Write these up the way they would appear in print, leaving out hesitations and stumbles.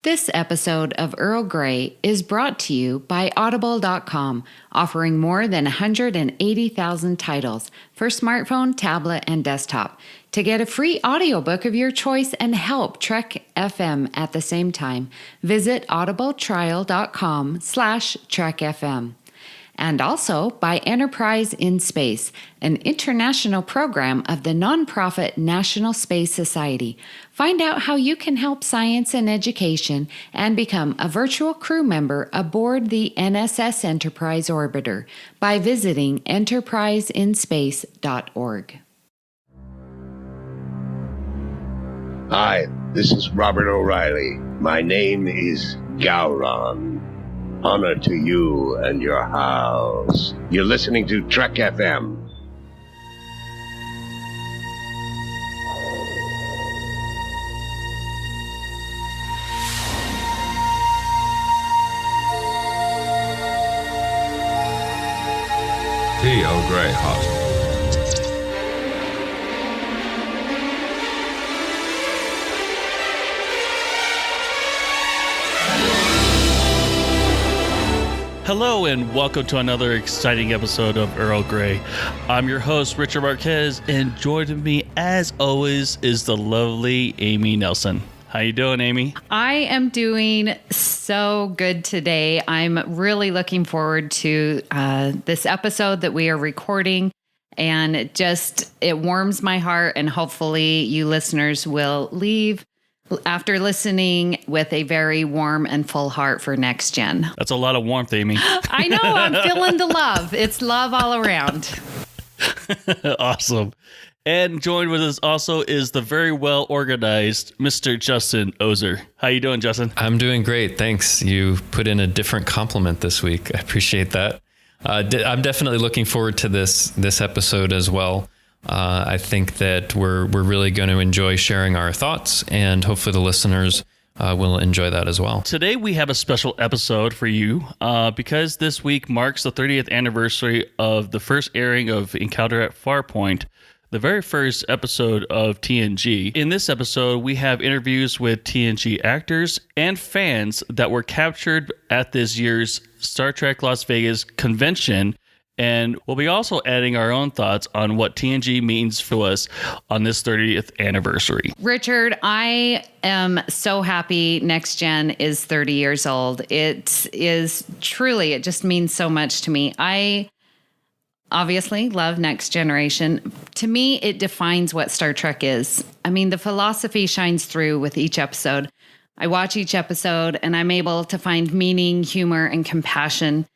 This episode of Earl Grey is brought to you by Audible.com, offering more than 180,000 titles for smartphone, tablet, and desktop. To get a free audiobook of your choice and help Trek FM at the same time, visit audibletrial.com/trekfm. And also by Enterprise in Space, an international program of the nonprofit National Space Society. Find out how you can help science and education and become a virtual crew member aboard the NSS Enterprise Orbiter by visiting enterpriseinspace.org. Hi, this is Robert O'Reilly. My name is Gowron. Honor to you and your house. You're listening to Trek FM. T. Earl Grey Hospital. Hello and welcome to another exciting episode of Earl Grey. I'm your host, Richard Marquez, and joining me, as always, is the lovely Amy Nelson. How you doing, Amy? I am doing so good today. I'm really looking forward to this episode that we are recording, and it warms my heart, and hopefully you listeners will leave after listening with a very warm and full heart for Next Gen. That's a lot of warmth, Amy. I know, I'm feeling the love. It's love all around. Awesome. And joined with us also is the very well organized Mr. Justin Ozer. How you doing, Justin? I'm doing great. Thanks. You put in a different compliment this week. I appreciate that. I'm definitely looking forward to this episode as well. I think that we're really going to enjoy sharing our thoughts, and hopefully the listeners will enjoy that as well. Today we have a special episode for you because this week marks the 30th anniversary of the first airing of Encounter at Farpoint, the very first episode of TNG. In this episode, we have interviews with TNG actors and fans that were captured at this year's Star Trek Las Vegas convention. And we'll be also adding our own thoughts on what TNG means for us on this 30th anniversary. Richard, I am so happy Next Gen is 30 years old. It is truly, it just means so much to me. I obviously love Next Generation. To me, it defines what Star Trek is. I mean, the philosophy shines through with each episode. I watch each episode and I'm able to find meaning, humor, and compassion.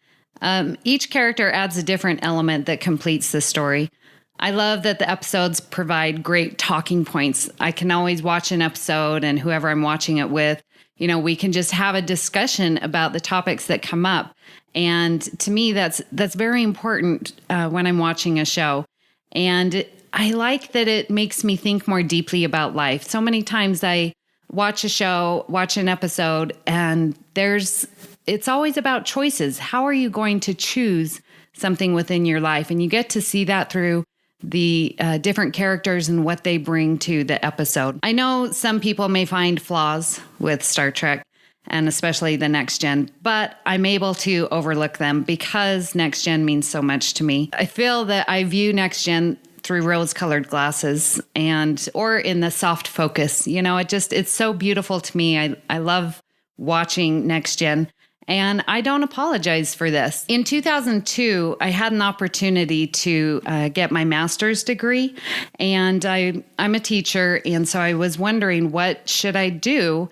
Each character adds a different element that completes the story. I love that the episodes provide great talking points. I can always watch an episode and whoever I'm watching it with, we can just have a discussion about the topics that come up. And to me, that's very important when I'm watching a show. And I like that it makes me think more deeply about life. So many times I watch a show, watch an episode, and it's always about choices. How are you going to choose something within your life? And you get to see that through the different characters and what they bring to the episode. I know some people may find flaws with Star Trek, and especially the Next Gen, but I'm able to overlook them because Next Gen means so much to me. I feel that I view Next Gen through rose-colored glasses or in the soft focus. It's so beautiful to me. I love watching Next Gen. And I don't apologize for this. In 2002, I had an opportunity to get my master's degree, and I'm a teacher, and so I was wondering, what should I do?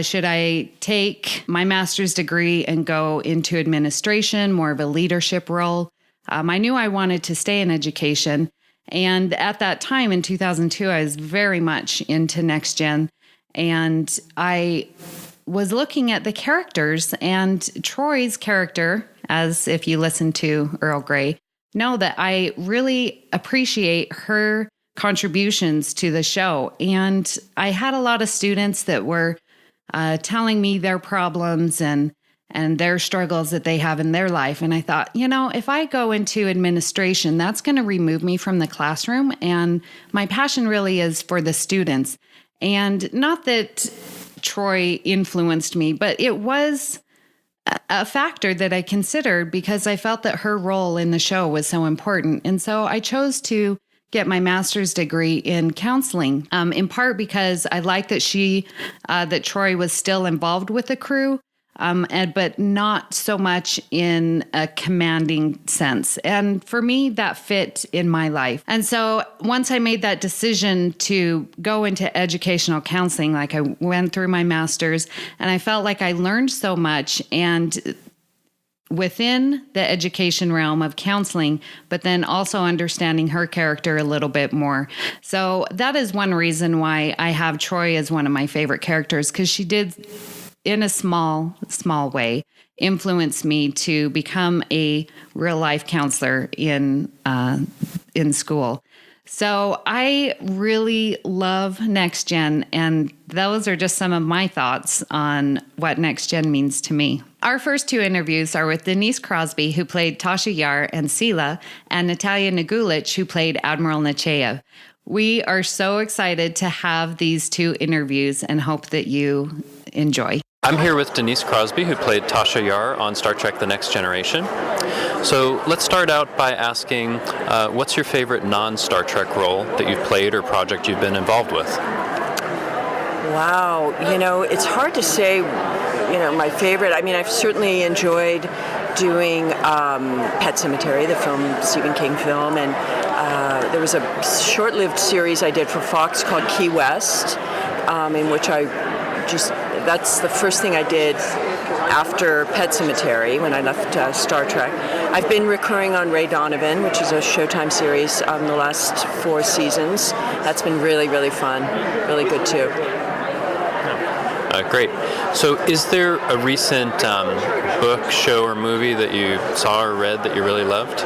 Should I take my master's degree and go into administration, more of a leadership role? I knew I wanted to stay in education, and at that time in 2002, I was very much into Next Gen, and I was looking at the characters, and Troy's character, as if you listen to Earl Grey, know that I really appreciate her contributions to the show. And I had a lot of students that were telling me their problems and their struggles that they have in their life. And I thought, if I go into administration, that's going to remove me from the classroom. And my passion really is for the students. And not that Troy influenced me, but it was a factor that I considered because I felt that her role in the show was so important. And so I chose to get my master's degree in counseling, in part because I liked that that Troy was still involved with the crew, but not so much in a commanding sense. And for me, that fit in my life. And so once I made that decision to go into educational counseling, like I went through my master's and I felt like I learned so much and within the education realm of counseling, but then also understanding her character a little bit more. So that is one reason why I have Troy as one of my favorite characters, because she did, in a small way, influence me to become a real life counselor in school. So I really love Next Gen, and those are just some of my thoughts on what Next Gen means to me. Our first two interviews are with Denise Crosby, who played Tasha Yar and Sela, and Natalia Nagulich, who played Admiral Nechayev. We are so excited to have these two interviews and hope that you enjoy. I'm here with Denise Crosby, who played Tasha Yar on Star Trek The Next Generation. So let's start out by asking, what's your favorite non-Star Trek role that you've played or project you've been involved with? Wow, it's hard to say, my favorite. I mean, I've certainly enjoyed doing Pet Sematary, the Stephen King film, and there was a short-lived series I did for Fox called Key West, in which that's the first thing I did after Pet Sematary when I left Star Trek. I've been recurring on Ray Donovan, which is a Showtime series, the last 4 seasons. That's been really, really fun, really good too. Great. So is there a recent book, show, or movie that you saw or read that you really loved?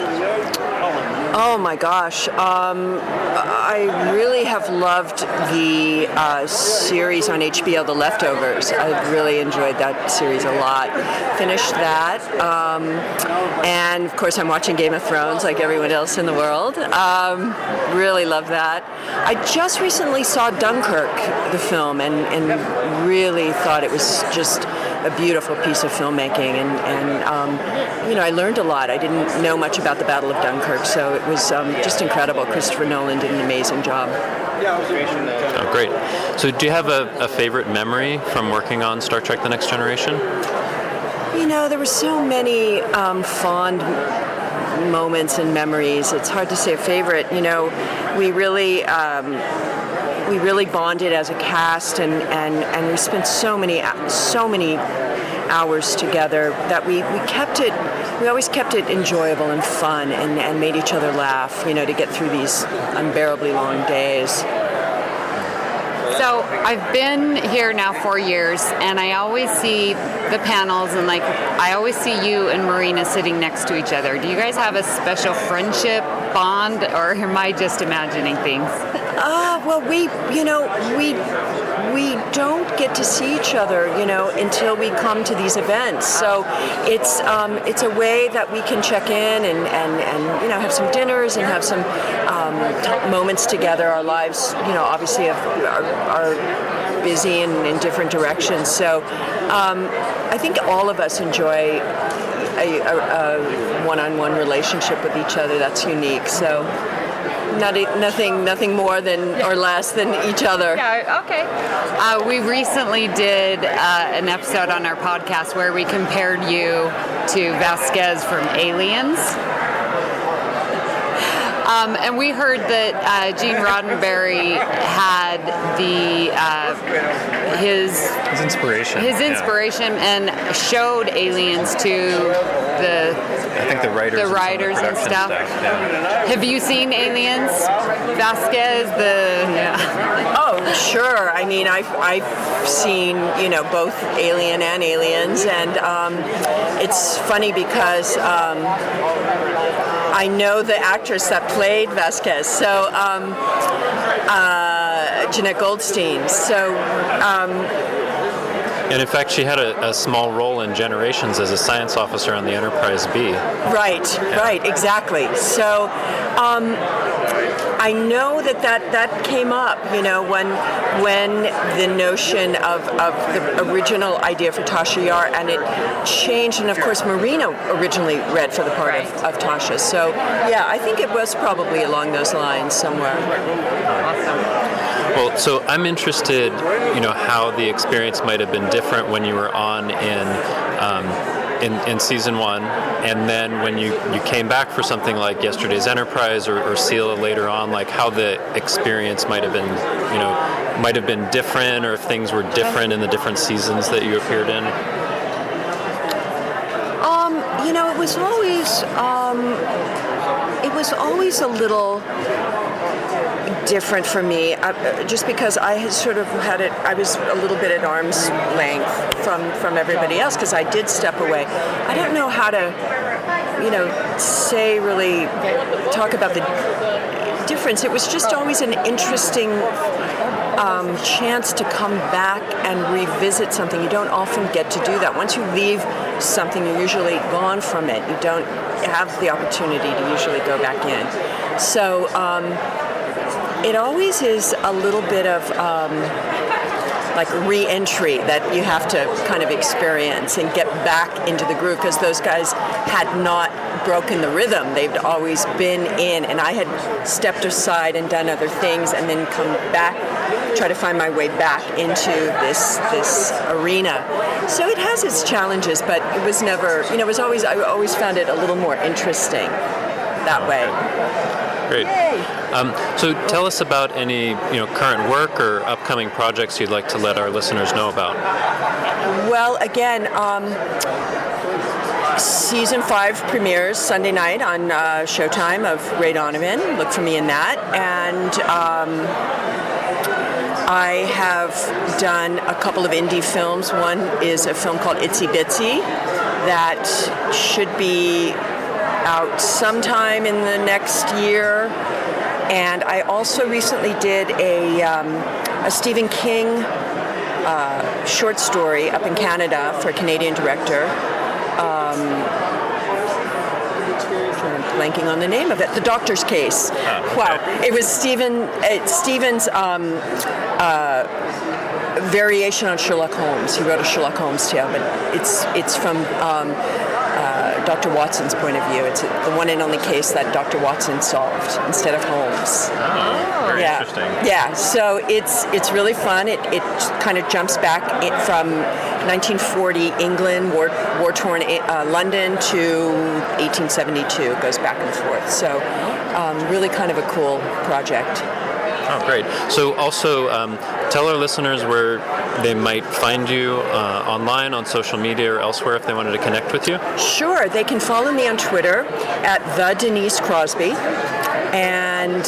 Oh my gosh. I really have loved the series on HBO, The Leftovers. I've really enjoyed that series a lot. Finished that. And of course I'm watching Game of Thrones like everyone else in the world. Really love that. I just recently saw Dunkirk, the film, and really thought it was just a beautiful piece of filmmaking, and I learned a lot. I didn't know much about the Battle of Dunkirk, so it was just incredible. Christopher Nolan did an amazing job. Oh, great. So do you have a favorite memory from working on Star Trek The Next Generation? There were so many fond moments and memories. It's hard to say a favorite. We really bonded as a cast, and we spent so many hours together that we always kept it enjoyable and fun, and made each other laugh, to get through these unbearably long days. So I've been here now 4 years, and I always see the panels, and I always see you and Marina sitting next to each other. Do you guys have a special friendship bond, or am I just imagining things? Well, we don't get to see each other, until we come to these events. So it's a way that we can check in and have some dinners and have some moments together. Our lives, obviously are busy and in different directions. So I think all of us enjoy a one-on-one relationship with each other that's unique. So nothing more than or less than each other. Yeah, okay. We recently did an episode on our podcast where we compared you to Vasquez from Aliens. And we heard that Gene Roddenberry had his inspiration and showed Aliens to the writers and stuff. Yeah. Have you seen Aliens, Vasquez? Oh, sure. I mean, I've seen both Alien and Aliens, and it's funny because I know the actress that played Vasquez, so Jeanette Goldstein. So. And in fact, she had a small role in Generations as a science officer on the Enterprise B. Right, exactly. So I know that came up, when the notion of the original idea for Tasha Yar, and it changed, and of course Marina originally read for the part of Tasha. So yeah, I think it was probably along those lines somewhere. Well, so I'm interested, how the experience might have been different when you were on in season 1, and then when you came back for something like Yesterday's Enterprise or Sela later on, like how the experience might have been different, or if things were different in the different seasons that you appeared in. It was always a little different for me, just because I had sort of had it. I was a little bit at arm's length from everybody else because I did step away. I don't know how to, really talk about the difference. It was just always an interesting chance to come back and revisit something. You don't often get to do that. Once you leave something, you're usually gone from it. You don't have the opportunity to usually go back in. So it always is a little bit of like re-entry that you have to kind of experience and get back into the groove, because those guys had not broken the rhythm. They'd always been in, and I had stepped aside and done other things and then come back, try to find my way back into this arena. So it has its challenges, but it was never, I always found it a little more interesting that way. Great. So tell us about any current work or upcoming projects you'd like to let our listeners know about. Well, again, season 5 premieres Sunday night on Showtime of Ray Donovan. Look for me in that. And I have done a couple of indie films. One is a film called Itsy Bitsy that should be out sometime in the next year. And I also recently did a Stephen King short story up in Canada for a Canadian director. I'm blanking on the name of it. The Doctor's Case. Okay. Wow. It was Stephen's variation on Sherlock Holmes. He wrote a Sherlock Holmes tale, but it's from Dr. Watson's point of view. It's the one and only case that Dr. Watson solved instead of Holmes. Oh, very interesting. Yeah, so it's really fun. It kind of jumps back from 1940 England, war-torn London to 1872. It goes back and forth. So really kind of a cool project. Oh, great. So also tell our listeners where they might find you online, on social media, or elsewhere if they wanted to connect with you. Sure. They can follow me on Twitter at the Denise Crosby. And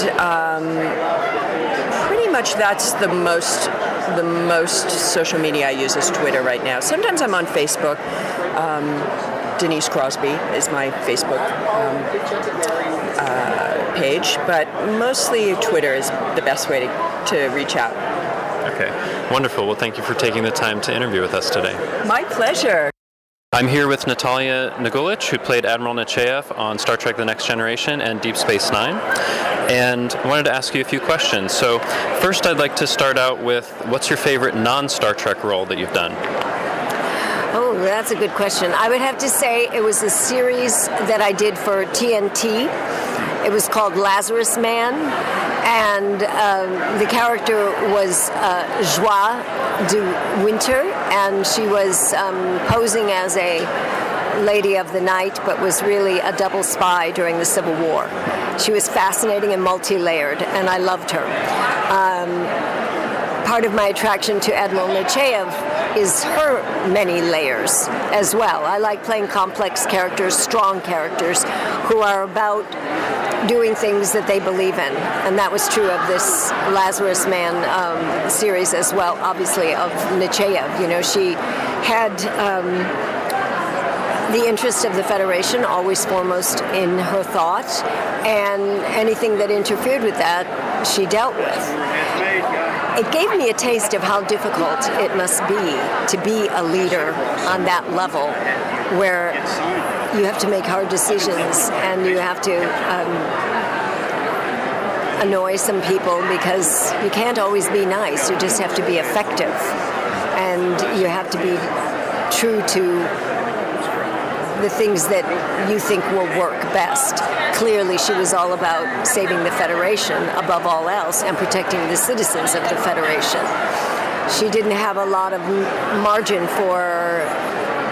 pretty much that's the most social media I use is Twitter right now. Sometimes I'm on Facebook. Denise Crosby is my Facebook page, but mostly Twitter is the best way to reach out. Okay, wonderful. Well, thank you for taking the time to interview with us today. My pleasure. I'm here with Natalia Nagulych, who played Admiral Nechayev on Star Trek The Next Generation and Deep Space Nine. And I wanted to ask you a few questions. So first, I'd like to start out with, what's your favorite non-Star Trek role that you've done? Oh, that's a good question. I would have to say it was a series that I did for TNT. It was called Lazarus Man, and the character was Joie de Winter, and she was posing as a lady of the night, but was really a double spy during the Civil War. She was fascinating and multi-layered, and I loved her. Part of my attraction to Admiral Nechayev is her many layers as well. I like playing complex characters, strong characters, who are about doing things that they believe in. And that was true of this Lazarus Man series as well, obviously, of Nechayev. You know, she had the interest of the Federation always foremost in her thought, and anything that interfered with that, she dealt with. It gave me a taste of how difficult it must be to be a leader on that level, where you have to make hard decisions and you have to annoy some people because you can't always be nice. You just have to be effective. And you have to be true to the things that you think will work best. Clearly, she was all about saving the Federation above all else and protecting the citizens of the Federation. She didn't have a lot of margin for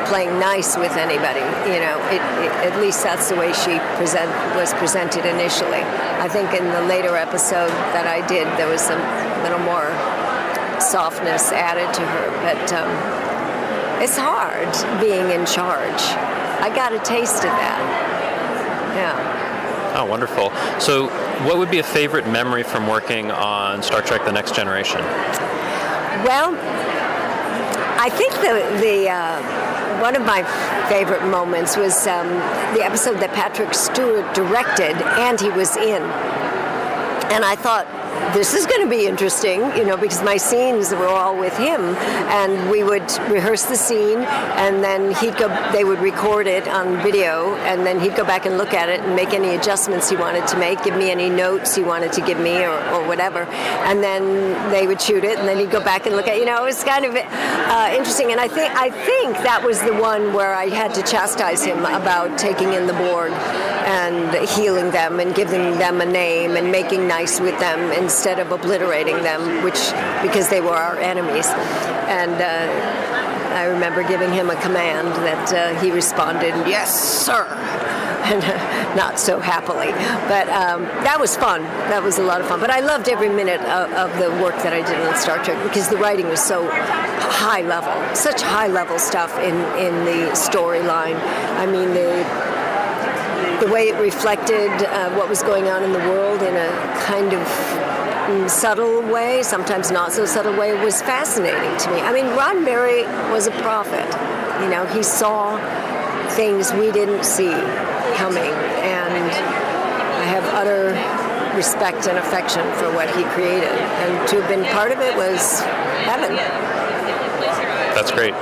playing nice with anybody. At least that's the way she was presented initially. I think in the later episode that I did, there was some little more softness added to her. But it's hard being in charge. I got a taste of that. Yeah. Oh, wonderful. So what would be a favorite memory from working on Star Trek The Next Generation? Well, I think the one of my favorite moments was the episode that Patrick Stewart directed and he was in. And I thought, this is going to be interesting, because my scenes were all with him, and we would rehearse the scene, and then they would record it on video, and then he'd go back and look at it and make any adjustments he wanted to make, give me any notes he wanted to give me or whatever, and then they would shoot it, and then he'd go back and look at it. It was kind of interesting, and I think that was the one where I had to chastise him about taking in the Borg and healing them and giving them a name and making nice with them instead of obliterating them, because they were our enemies. And I remember giving him a command that he responded, "Yes, sir," and not so happily. But that was fun. That was a lot of fun. But I loved every minute of the work that I did on Star Trek because the writing was so high level, such high level stuff in the storyline. I mean, the way it reflected what was going on in the world in a kind of subtle way, sometimes not so subtle way, was fascinating to me. I mean, Roddenberry was a prophet. He saw things we didn't see coming, and I have utter respect and affection for what he created. And to have been part of it was heaven. That's great.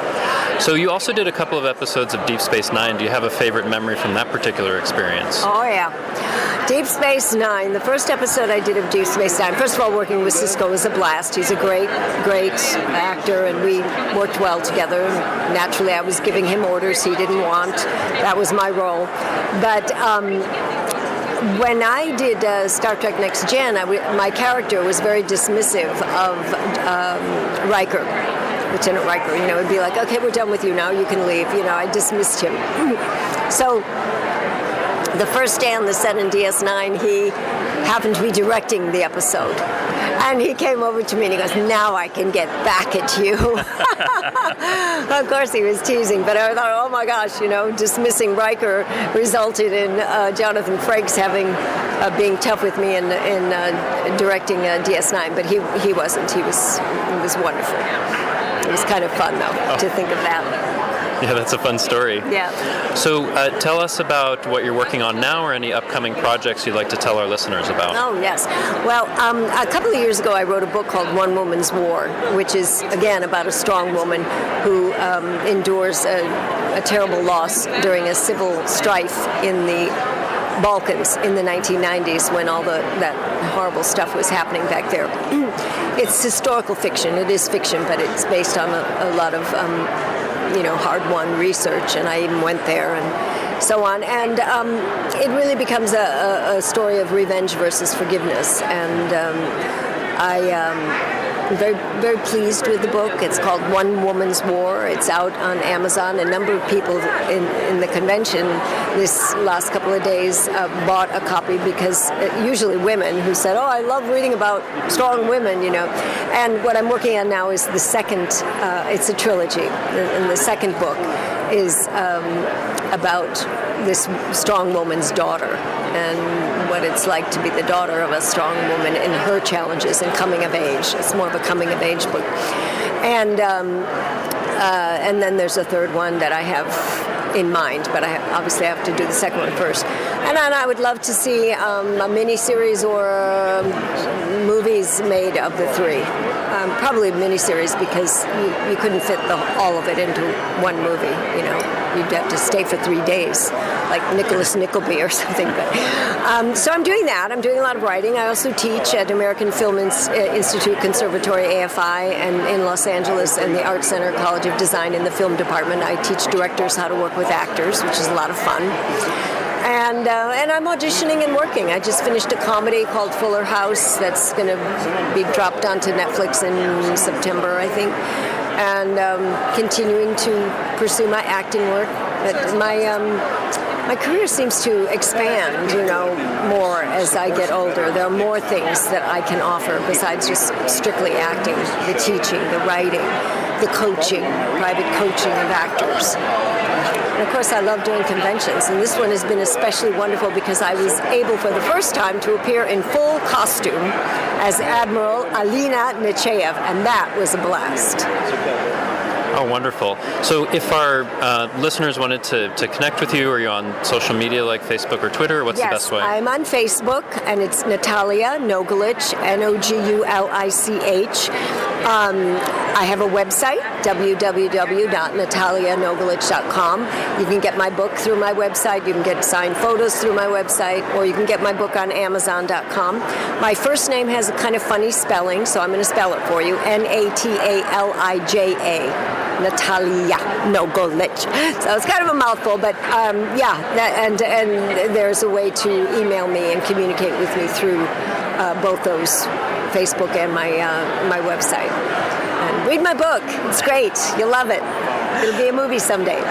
So you also did a couple of episodes of Deep Space Nine. Do you have a favorite memory from that particular experience? Oh, yeah. Deep Space Nine, the first episode I did of Deep Space Nine, first of all, working with Sisko was a blast. He's a great, great actor, and we worked well together. Naturally, I was giving him orders he didn't want. That was my role. But when I did Star Trek Next Gen, my character was very dismissive of Riker. Lieutenant Riker, would be like, okay, we're done with you now, you can leave. I dismissed him. So the first day on the set in DS9, he happened to be directing the episode. And he came over to me and he goes, now I can get back at you. Of course he was teasing, but I thought, oh my gosh, dismissing Riker resulted in Jonathan Frakes being tough with me in directing DS9, but he wasn't. He was wonderful. It was kind of fun, though, to think of that. Yeah, that's a fun story. Yeah. So tell us about what you're working on now or any upcoming projects you'd like to tell our listeners about. Oh, yes. Well, a couple of years ago, I wrote a book called One Woman's War, which is, again, about a strong woman who endures a terrible loss during a civil strife in the Balkans in the 1990s when all that horrible stuff was happening back there. It's historical fiction. It is fiction, but it's based on a lot of hard-won research, and I even went there and so on. And it really becomes a story of revenge versus forgiveness. And I'm very, very pleased with the book. It's called One Woman's War. It's out on Amazon. A number of people in the convention this last couple of days bought a copy because usually women who said, oh, I love reading about strong women, And what I'm working on now is the second, it's a trilogy, and the second book is about this strong woman's daughter and what it's like to be the daughter of a strong woman and her challenges and coming of age. It's more of a coming of age book. And then there's a third one that I have in mind, but I obviously have to do the second one first. And then I would love to see a miniseries or movies made of the three. probably a miniseries because you couldn't fit all of it into one movie. You know, you'd have to stay for 3 days, like Nicholas Nickleby or something. But so I'm doing that. I'm doing a lot of writing. I also teach at American Film Institute Conservatory, AFI, and in Los Angeles, and the Art Center College of Design in the film department. I teach directors how to work with actors, which is a lot of fun. And I'm auditioning and working. I just finished a comedy called Fuller House that's going to be dropped onto Netflix in September, I think. And continuing to pursue my acting work. But my career seems to expand, you know, more as I get older. There are more things that I can offer besides just strictly acting, the teaching, the writing, the coaching, private coaching of actors. And of course, I love doing conventions, and this one has been especially wonderful because I was able for the first time to appear in full costume as Admiral Alina Nechayev, and that was a blast. Oh, wonderful. So if our listeners wanted to connect with you, are you on social media like Facebook or Twitter? What's the best way? Yes, I'm on Facebook, and it's Natalia Nogulich, Nogulich. I have a website, www.natalianogulich.com. You can get my book through my website. You can get signed photos through my website, or you can get my book on Amazon.com. My first name has a kind of funny spelling, so I'm going to spell it for you, Natalija. Natalia Nogulich. So it's kind of a mouthful, but and there's a way to email me and communicate with me through both those, Facebook and my website. And read my book. It's great. You'll love it. It'll be a movie someday.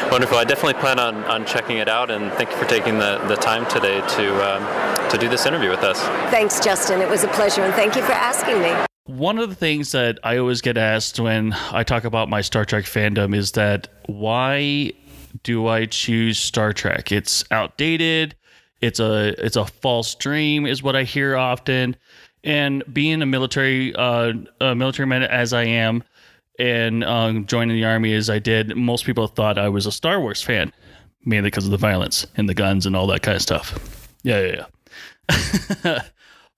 Wonderful. I definitely plan on checking it out, and thank you for taking the time today to do this interview with us. Thanks, Justin. It was a pleasure, and thank you for asking me. One of the things that I always get asked when I talk about my Star Trek fandom is that why do I choose Star Trek? It's outdated. It's a false dream is what I hear often. And being a military man as I am, and joining the Army as I did, most people thought I was a Star Wars fan, mainly because of the violence and the guns and all that kind of stuff. Yeah.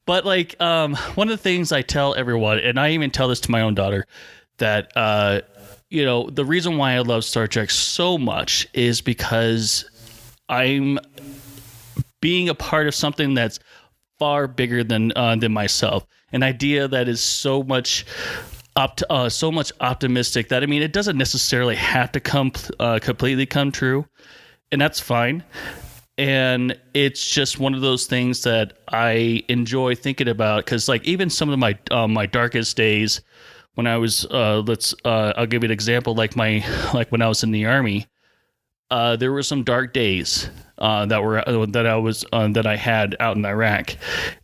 But like one of the things I tell everyone, and I even tell this to my own daughter, that the reason why I love Star Trek so much is because I'm being a part of something that's far bigger than myself. An idea that is so much optimistic that, I mean, it doesn't necessarily have to completely come true, and that's fine. And it's just one of those things that I enjoy thinking about, because like even some of my darkest days when I was I'll give you an example, like when I was in the Army, there were some dark days that I had out in Iraq.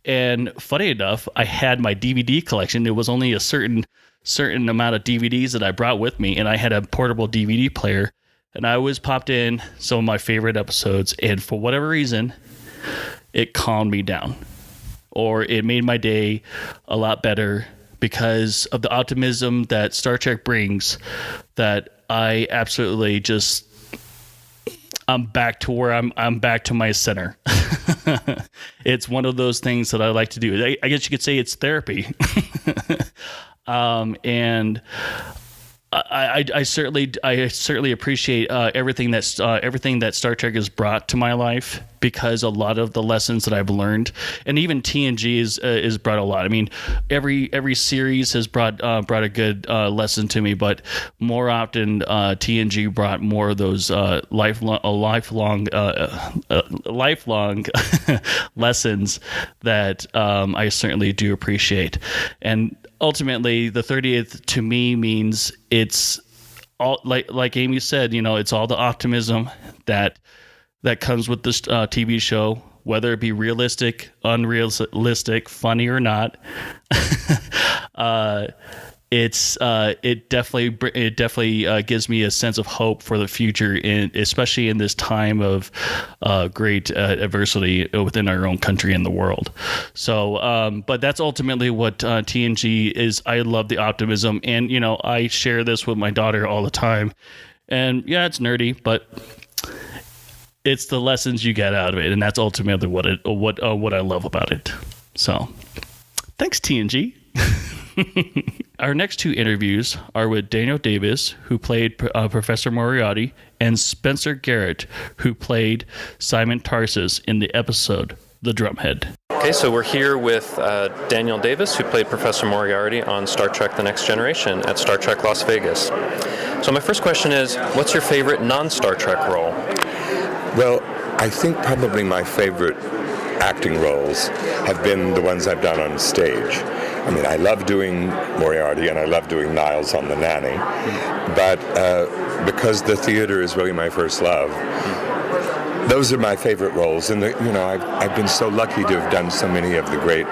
And funny enough, I had my DVD collection. It was only a certain amount of DVDs that I brought with me, and I had a portable DVD player. And I always popped in some of my favorite episodes, and for whatever reason, it calmed me down, or it made my day a lot better because of the optimism that Star Trek brings. That I absolutely I'm back to where I'm back to my center. It's one of those things that I like to do. I guess you could say it's therapy. And I certainly appreciate everything that Star Trek has brought to my life, because a lot of the lessons that I've learned, and even TNG is brought a lot. I mean, every series has brought a good lesson to me, but more often TNG brought more of those lifelong lessons that I certainly do appreciate. And ultimately, the 30th to me means it's all like Amy said, it's all the optimism that comes with this TV show, whether it be realistic, unrealistic, funny or not. It definitely gives me a sense of hope for the future, especially in this time of great adversity within our own country and the world. So, but that's ultimately what TNG is. I love the optimism, and I share this with my daughter all the time. And yeah, it's nerdy, but it's the lessons you get out of it, and that's ultimately what I love about it. So, thanks, TNG. Our next two interviews are with Daniel Davis, who played Professor Moriarty, and Spencer Garrett, who played Simon Tarsus in the episode The Drumhead. Okay, so we're here with Daniel Davis, who played Professor Moriarty on Star Trek The Next Generation at Star Trek Las Vegas. So my first question is, what's your favorite non-Star Trek role? Well, I think probably my favorite acting roles have been the ones I've done on stage. I mean, I love doing Moriarty and I love doing Niles on The Nanny, but because the theater is really my first love, those are my favorite roles. And I've been so lucky to have done so many of the great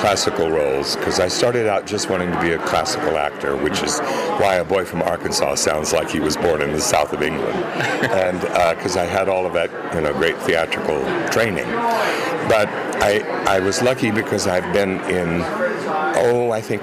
classical roles, because I started out just wanting to be a classical actor, which is why A Boy from Arkansas sounds like he was born in the south of England, and because I had all of that great theatrical training. But I was lucky because I've been in, I think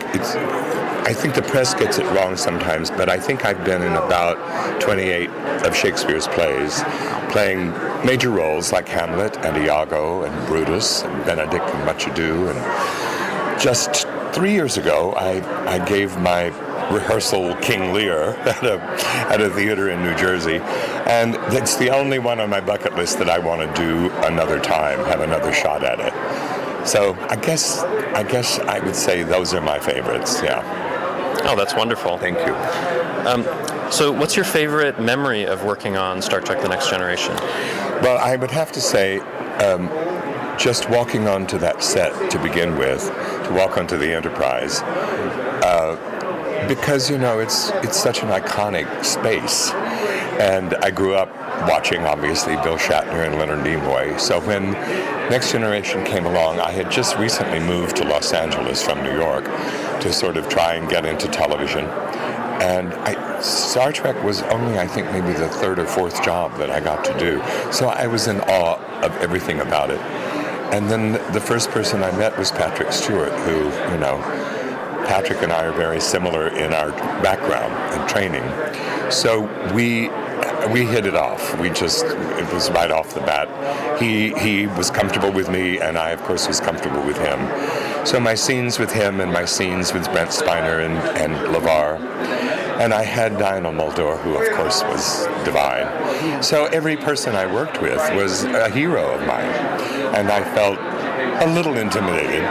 the press gets it wrong sometimes, but I think I've been in about 28 of Shakespeare's plays, playing major roles like Hamlet and Iago and Brutus and Benedict and Much Ado. And just 3 years ago, I gave my rehearsal King Lear at a theater in New Jersey, and it's the only one on my bucket list that I want to do another time, have another shot at it. So I guess I would say those are my favorites. Yeah. Oh, that's wonderful. Thank you. So what's your favorite memory of working on Star Trek The Next Generation? Well, I would have to say just walking onto that set to begin with, to walk onto the Enterprise, because it's such an iconic space, and I grew up watching obviously Bill Shatner and Leonard Nimoy. So when Next Generation came along, I had just recently moved to Los Angeles from New York to sort of try and get into television, and Star Trek was only, I think, maybe the third or fourth job that I got to do. So I was in awe of everything about it. And then the first person I met was Patrick Stewart, who, Patrick and I are very similar in our background and training. So we hit it off. It was right off the bat. He was comfortable with me, and I, of course, was comfortable with him. So my scenes with him and my scenes with Brent Spiner and LeVar, and I had Diana Muldaur, who, of course, was divine. So every person I worked with was a hero of mine, and I felt a little intimidated,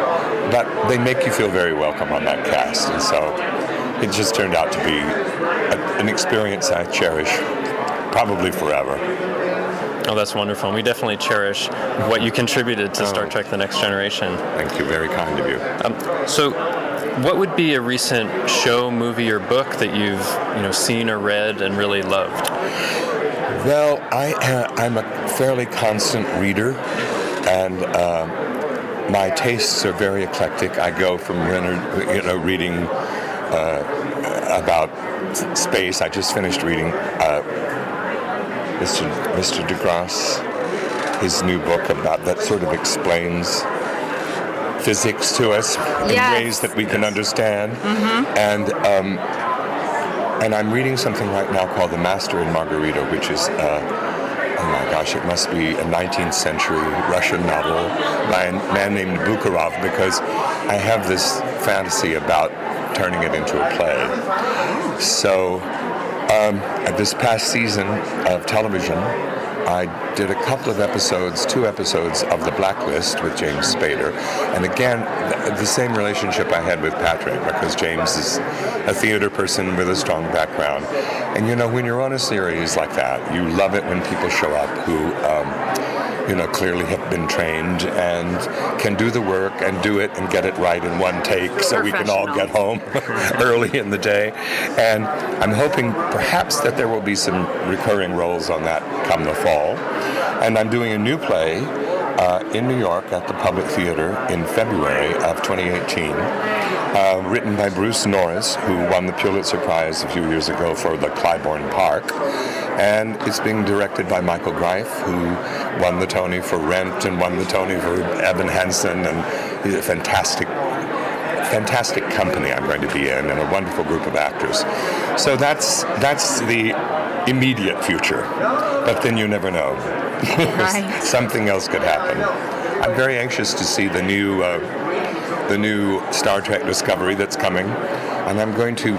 but they make you feel very welcome on that cast, and so it just turned out to be an experience I cherish probably forever. Oh, that's wonderful. We definitely cherish what you contributed to Star Trek The Next Generation. Thank you. Very kind of you. So what would be a recent show, movie, or book that you've seen or read and really loved? Well, I'm a fairly constant reader, and my tastes are very eclectic. I go from reading about space. I just finished reading Mr. DeGrasse, his new book that sort of explains physics to us in ways that we can understand. Mm-hmm. And I'm reading something right now called The Master and Margarita, which is it must be a 19th century Russian novel by a man named Bukharov, because I have this fantasy about turning it into a play. So this past season of television, I did a couple of episodes, 2 episodes of The Blacklist with James Spader. And again, the same relationship I had with Patrick, because James is a theater person with a strong background. And when you're on a series like that, you love it when people show up who, clearly have been trained and can do the work and do it and get it right in one take, so we can all get home early in the day. And I'm hoping perhaps that there will be some recurring roles on that come the fall. And I'm doing a new play in New York at the Public Theater in February of 2018, written by Bruce Norris, who won the Pulitzer Prize a few years ago for The Clybourne Park. And it's being directed by Michael Greif, who won the Tony for Rent and won the Tony for Evan Hansen, and he's a fantastic company I'm going to be in, and a wonderful group of actors. So that's the immediate future, but then you never know. Right. Something else could happen. I'm very anxious to see the new the new Star Trek Discovery that's coming, and I'm going to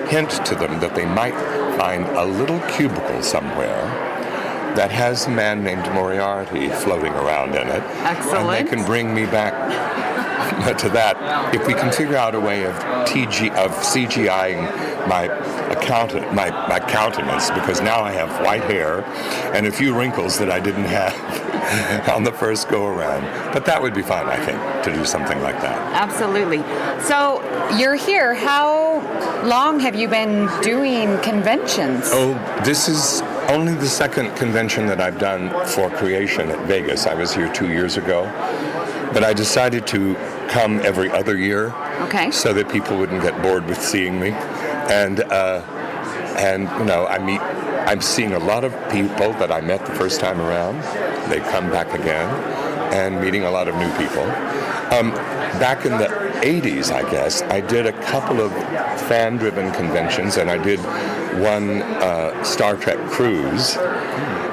hint to them that they might find a little cubicle somewhere that has a man named Moriarty floating around in it. Excellent. And they can bring me back to that if we can figure out a way of CGIing my countenance, because now I have white hair and a few wrinkles that I didn't have on the first go around. But that would be fun, I think, to do something like that. Absolutely. So you're here. How long have you been doing conventions? Oh, this is only the second convention that I've done for creation at Vegas. I was here 2 years ago, but I decided to come every other year, so that people wouldn't get bored with seeing me. And you know, I'm seeing a lot of people that I met the first time around. They come back again, and meeting a lot of new people. Back in the 80s, I guess, I did a couple of fan-driven conventions, and I did one Star Trek cruise.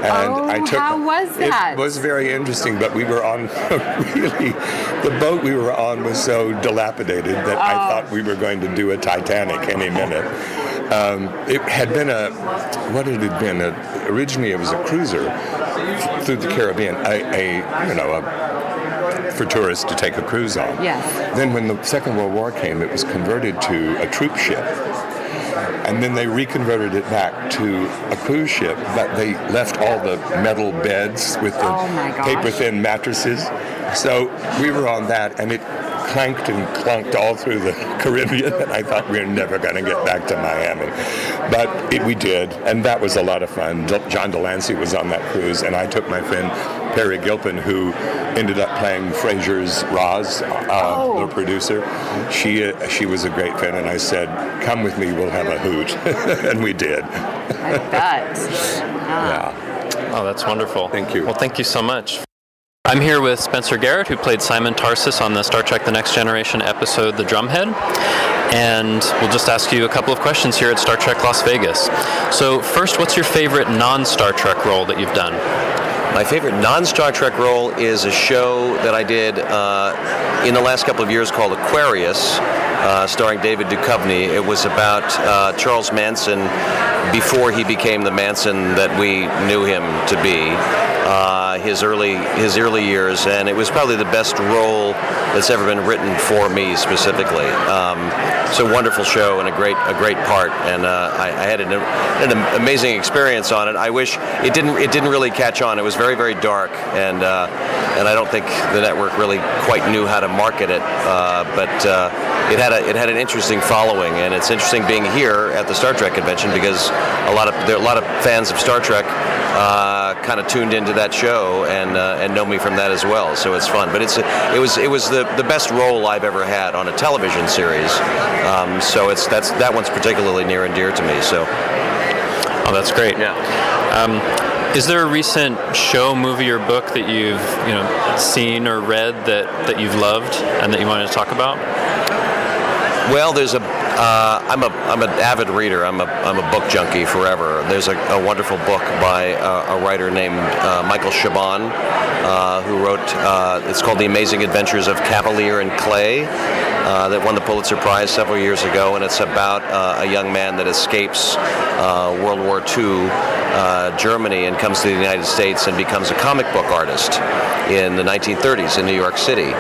And how was that? It was very interesting, but we were on the boat we were on was so dilapidated that I thought we were going to do a Titanic any minute. It had been what had it been? Originally, it was a cruiser through the Caribbean, for tourists to take a cruise on. Yes. Then when the Second World War came, it was converted to a troop ship. And then they reconverted it back to a cruise ship, but they left all the metal beds with the paper-thin mattresses. So we were on that, and it clanked and clunked all through the Caribbean, and I thought we were never going to get back to Miami. But we did, and that was a lot of fun. John Delancey was on that cruise, and I took my friend Perry Gilpin, who ended up playing Frasier's Roz, the producer. She was a great friend, and I said, come with me, we'll have a hoot. And we did. I bet. Yeah. Oh, that's wonderful. Thank you. Well, thank you so much. I'm here with Spencer Garrett, who played Simon Tarsus on the Star Trek The Next Generation episode The Drumhead. And we'll just ask you a couple of questions here at Star Trek Las Vegas. So first, what's your favorite non-Star Trek role that you've done? My favorite non-Star Trek role is a show that I did in the last couple of years called Aquarius, starring David Duchovny. It was about Charles Manson before he became the Manson that we knew him to be. His early years, and it was probably the best role that's ever been written for me specifically. It's a wonderful show and a great part, and I had an amazing experience on it. I wish it didn't really catch on. It was very, very dark, and I don't think the network really quite knew how to market it. But it had an interesting following, and it's interesting being here at the Star Trek convention because there are a lot of fans of Star Trek kind of tuned into that show and know me from that as well. So it's fun. But it was the best role I've ever had on a television series. So that one's particularly near and dear to me. So. Oh, that's great. Yeah. Is there a recent show, movie, or book that you've seen or read that you've loved and that you wanted to talk about? Well, there's I'm an avid reader. I'm a book junkie forever. There's a wonderful book by a writer named Michael Chabon, who wrote. It's called The Amazing Adventures of Cavalier and Clay. That won the Pulitzer Prize several years ago, and it's about a young man that escapes World War II Germany and comes to the United States and becomes a comic book artist in the 1930s in New York City.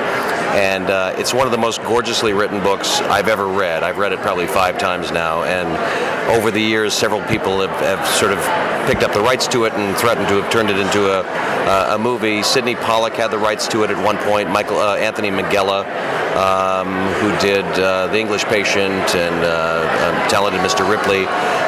And it's one of the most gorgeously written books I've ever read. I've read it probably 5 times now, and over the years, several people have sort of picked up the rights to it and threatened to have turned it into a movie. Sidney Pollack had the rights to it at one point. Anthony Minghella, who did The English Patient and Talented Mr. Ripley,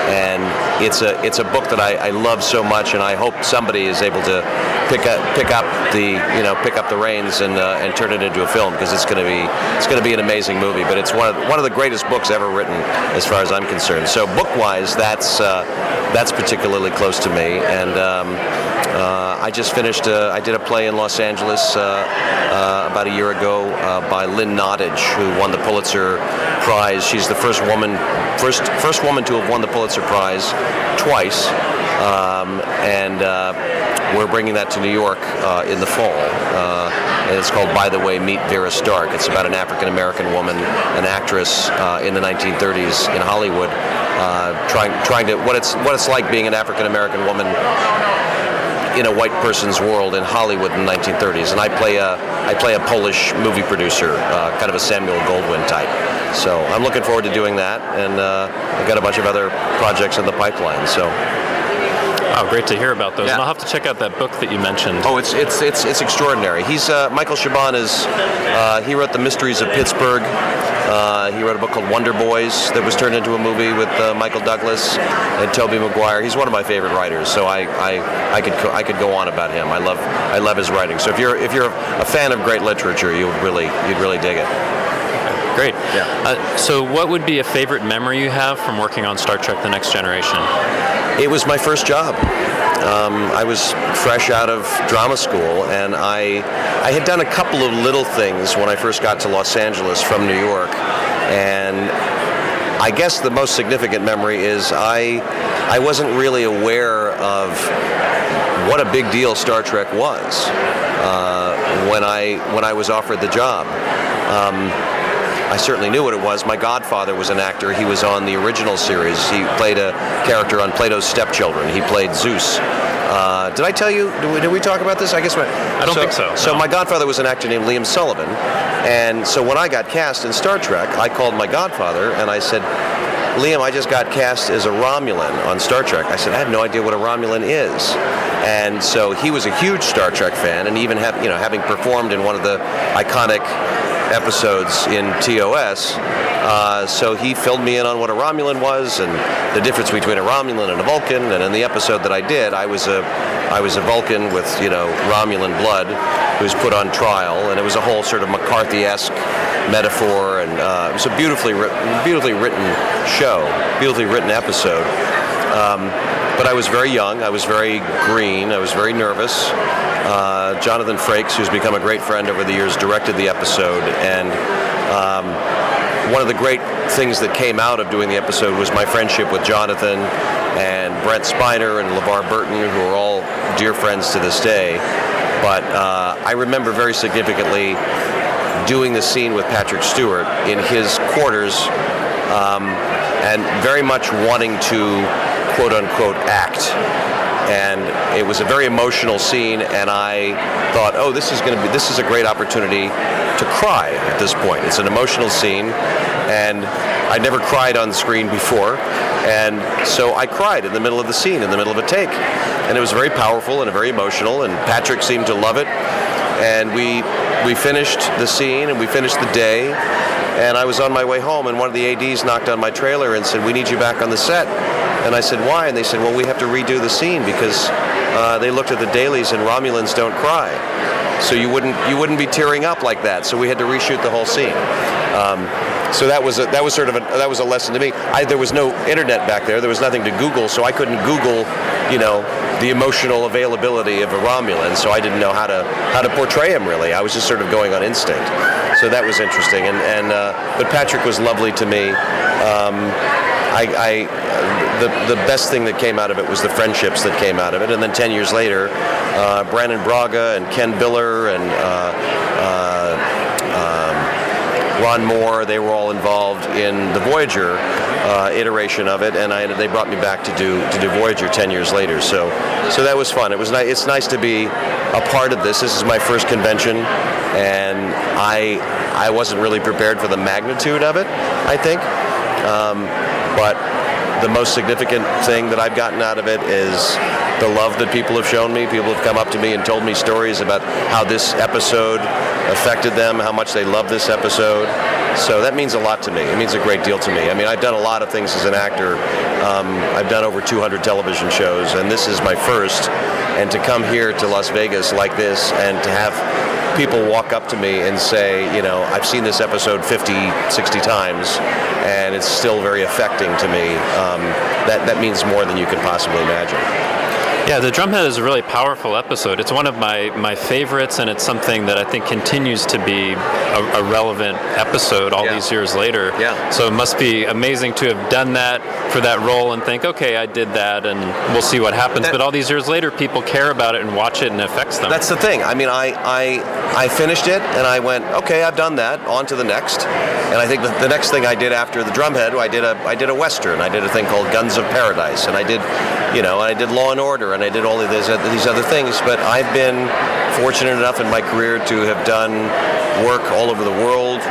and it's a book that I love so much, and I hope somebody is able to pick up the reins and turn it into a film, because it's going to be an amazing movie. But it's one of the greatest books ever written, as far as I'm concerned. So book-wise, that's particularly close to me. And I just finished. I did a play in Los Angeles about a year ago by Lynn Nottage, who won the Pulitzer Prize. She's the first woman to have won the Pulitzer Prize twice, and we're bringing that to New York in the fall. And it's called By the Way, Meet Vera Stark. It's about an African-American woman, an actress in the 1930s in Hollywood, trying to what it's like being an African-American woman in a white person's world in Hollywood in the 1930s. And I play a Polish movie producer, kind of a Samuel Goldwyn type. So I'm looking forward to doing that, and I've got a bunch of other projects in the pipeline. So. Oh, great to hear about those. Yeah. And I'll have to check out that book that you mentioned. Oh, it's extraordinary. He's Michael Chabon he wrote The Mysteries of Pittsburgh. He wrote a book called Wonder Boys that was turned into a movie with Michael Douglas and Tobey Maguire. He's one of my favorite writers, so I could go on about him. I love his writing. So if you're a fan of great literature, you'd really dig it. Great. Yeah. So what would be a favorite memory you have from working on Star Trek: The Next Generation? It was my first job. I was fresh out of drama school, and I had done a couple of little things when I first got to Los Angeles from New York. And I guess the most significant memory is I wasn't really aware of what a big deal Star Trek was when I was offered the job. I certainly knew what it was. My godfather was an actor. He was on the original series. He played a character on Plato's Stepchildren. He played Zeus. Did I tell you? Did we talk about this? I guess I don't think so. So my godfather was an actor named Liam Sullivan. And so when I got cast in Star Trek, I called my godfather and I said, Liam, I just got cast as a Romulan on Star Trek. I said, I have no idea what a Romulan is. And so he was a huge Star Trek fan, and even having performed in one of the iconic episodes in TOS, so he filled me in on what a Romulan was and the difference between a Romulan and a Vulcan. And in the episode that I did, I was a Vulcan with Romulan blood who was put on trial, and it was a whole sort of McCarthy-esque metaphor, and it was a beautifully written show, beautifully written episode. But I was very young, I was very green, I was very nervous. Jonathan Frakes, who's become a great friend over the years, directed the episode, and one of the great things that came out of doing the episode was my friendship with Jonathan and Brent Spiner and LeVar Burton, who are all dear friends to this day. But I remember very significantly doing the scene with Patrick Stewart in his quarters, and very much wanting to quote-unquote act. And it was a very emotional scene, and I thought, oh, this is a great opportunity to cry at this point. It's an emotional scene, and I'd never cried on screen before, and so I cried in the middle of the scene, in the middle of a take. And it was very powerful and very emotional, and Patrick seemed to love it. And we finished the scene, and we finished the day, and I was on my way home, and one of the ADs knocked on my trailer and said, we need you back on the set. And I said, why? And they said, well, we have to redo the scene because they looked at the dailies and Romulans don't cry. So you wouldn't be tearing up like that. So we had to reshoot the whole scene. So that was a lesson to me. There was no internet back there. There was nothing to Google, so I couldn't Google, the emotional availability of a Romulan. So I didn't know how to portray him really. I was just sort of going on instinct. So that was interesting. But Patrick was lovely to me. The best thing that came out of it was the friendships that came out of it. And then 10 years later, Brandon Braga and Ken Biller and Ron Moore, they were all involved in the Voyager iteration of it, and they brought me back to do Voyager 10 years later. So that was fun. It's nice to be a part of this. This is my first convention, and I wasn't really prepared for the magnitude of it, I think. But the most significant thing that I've gotten out of it is the love that people have shown me. People have come up to me and told me stories about how this episode affected them, how much they love this episode. So that means a lot to me. It means a great deal to me. I mean, I've done a lot of things as an actor. I've done over 200 television shows, and this is my first. And to come here to Las Vegas like this and to have people walk up to me and say, I've seen this episode 50, 60 times, and it's still very affecting to me. That means more than you can possibly imagine. Yeah, the Drumhead is a really powerful episode. It's one of my favorites, and it's something that I think continues to be a relevant episode all these years later. Yeah. So it must be amazing to have done that for that role and think, okay, I did that, and we'll see what happens. But all these years later, people care about it and watch it, and it affects them. That's the thing. I mean, I finished it, and I went, okay, I've done that. On to the next. And I think the next thing I did after the Drumhead, I did a Western. I did a thing called Guns of Paradise, and I did Law and Order, and I did all of these other things. But I've been fortunate enough in my career to have done work all over the world,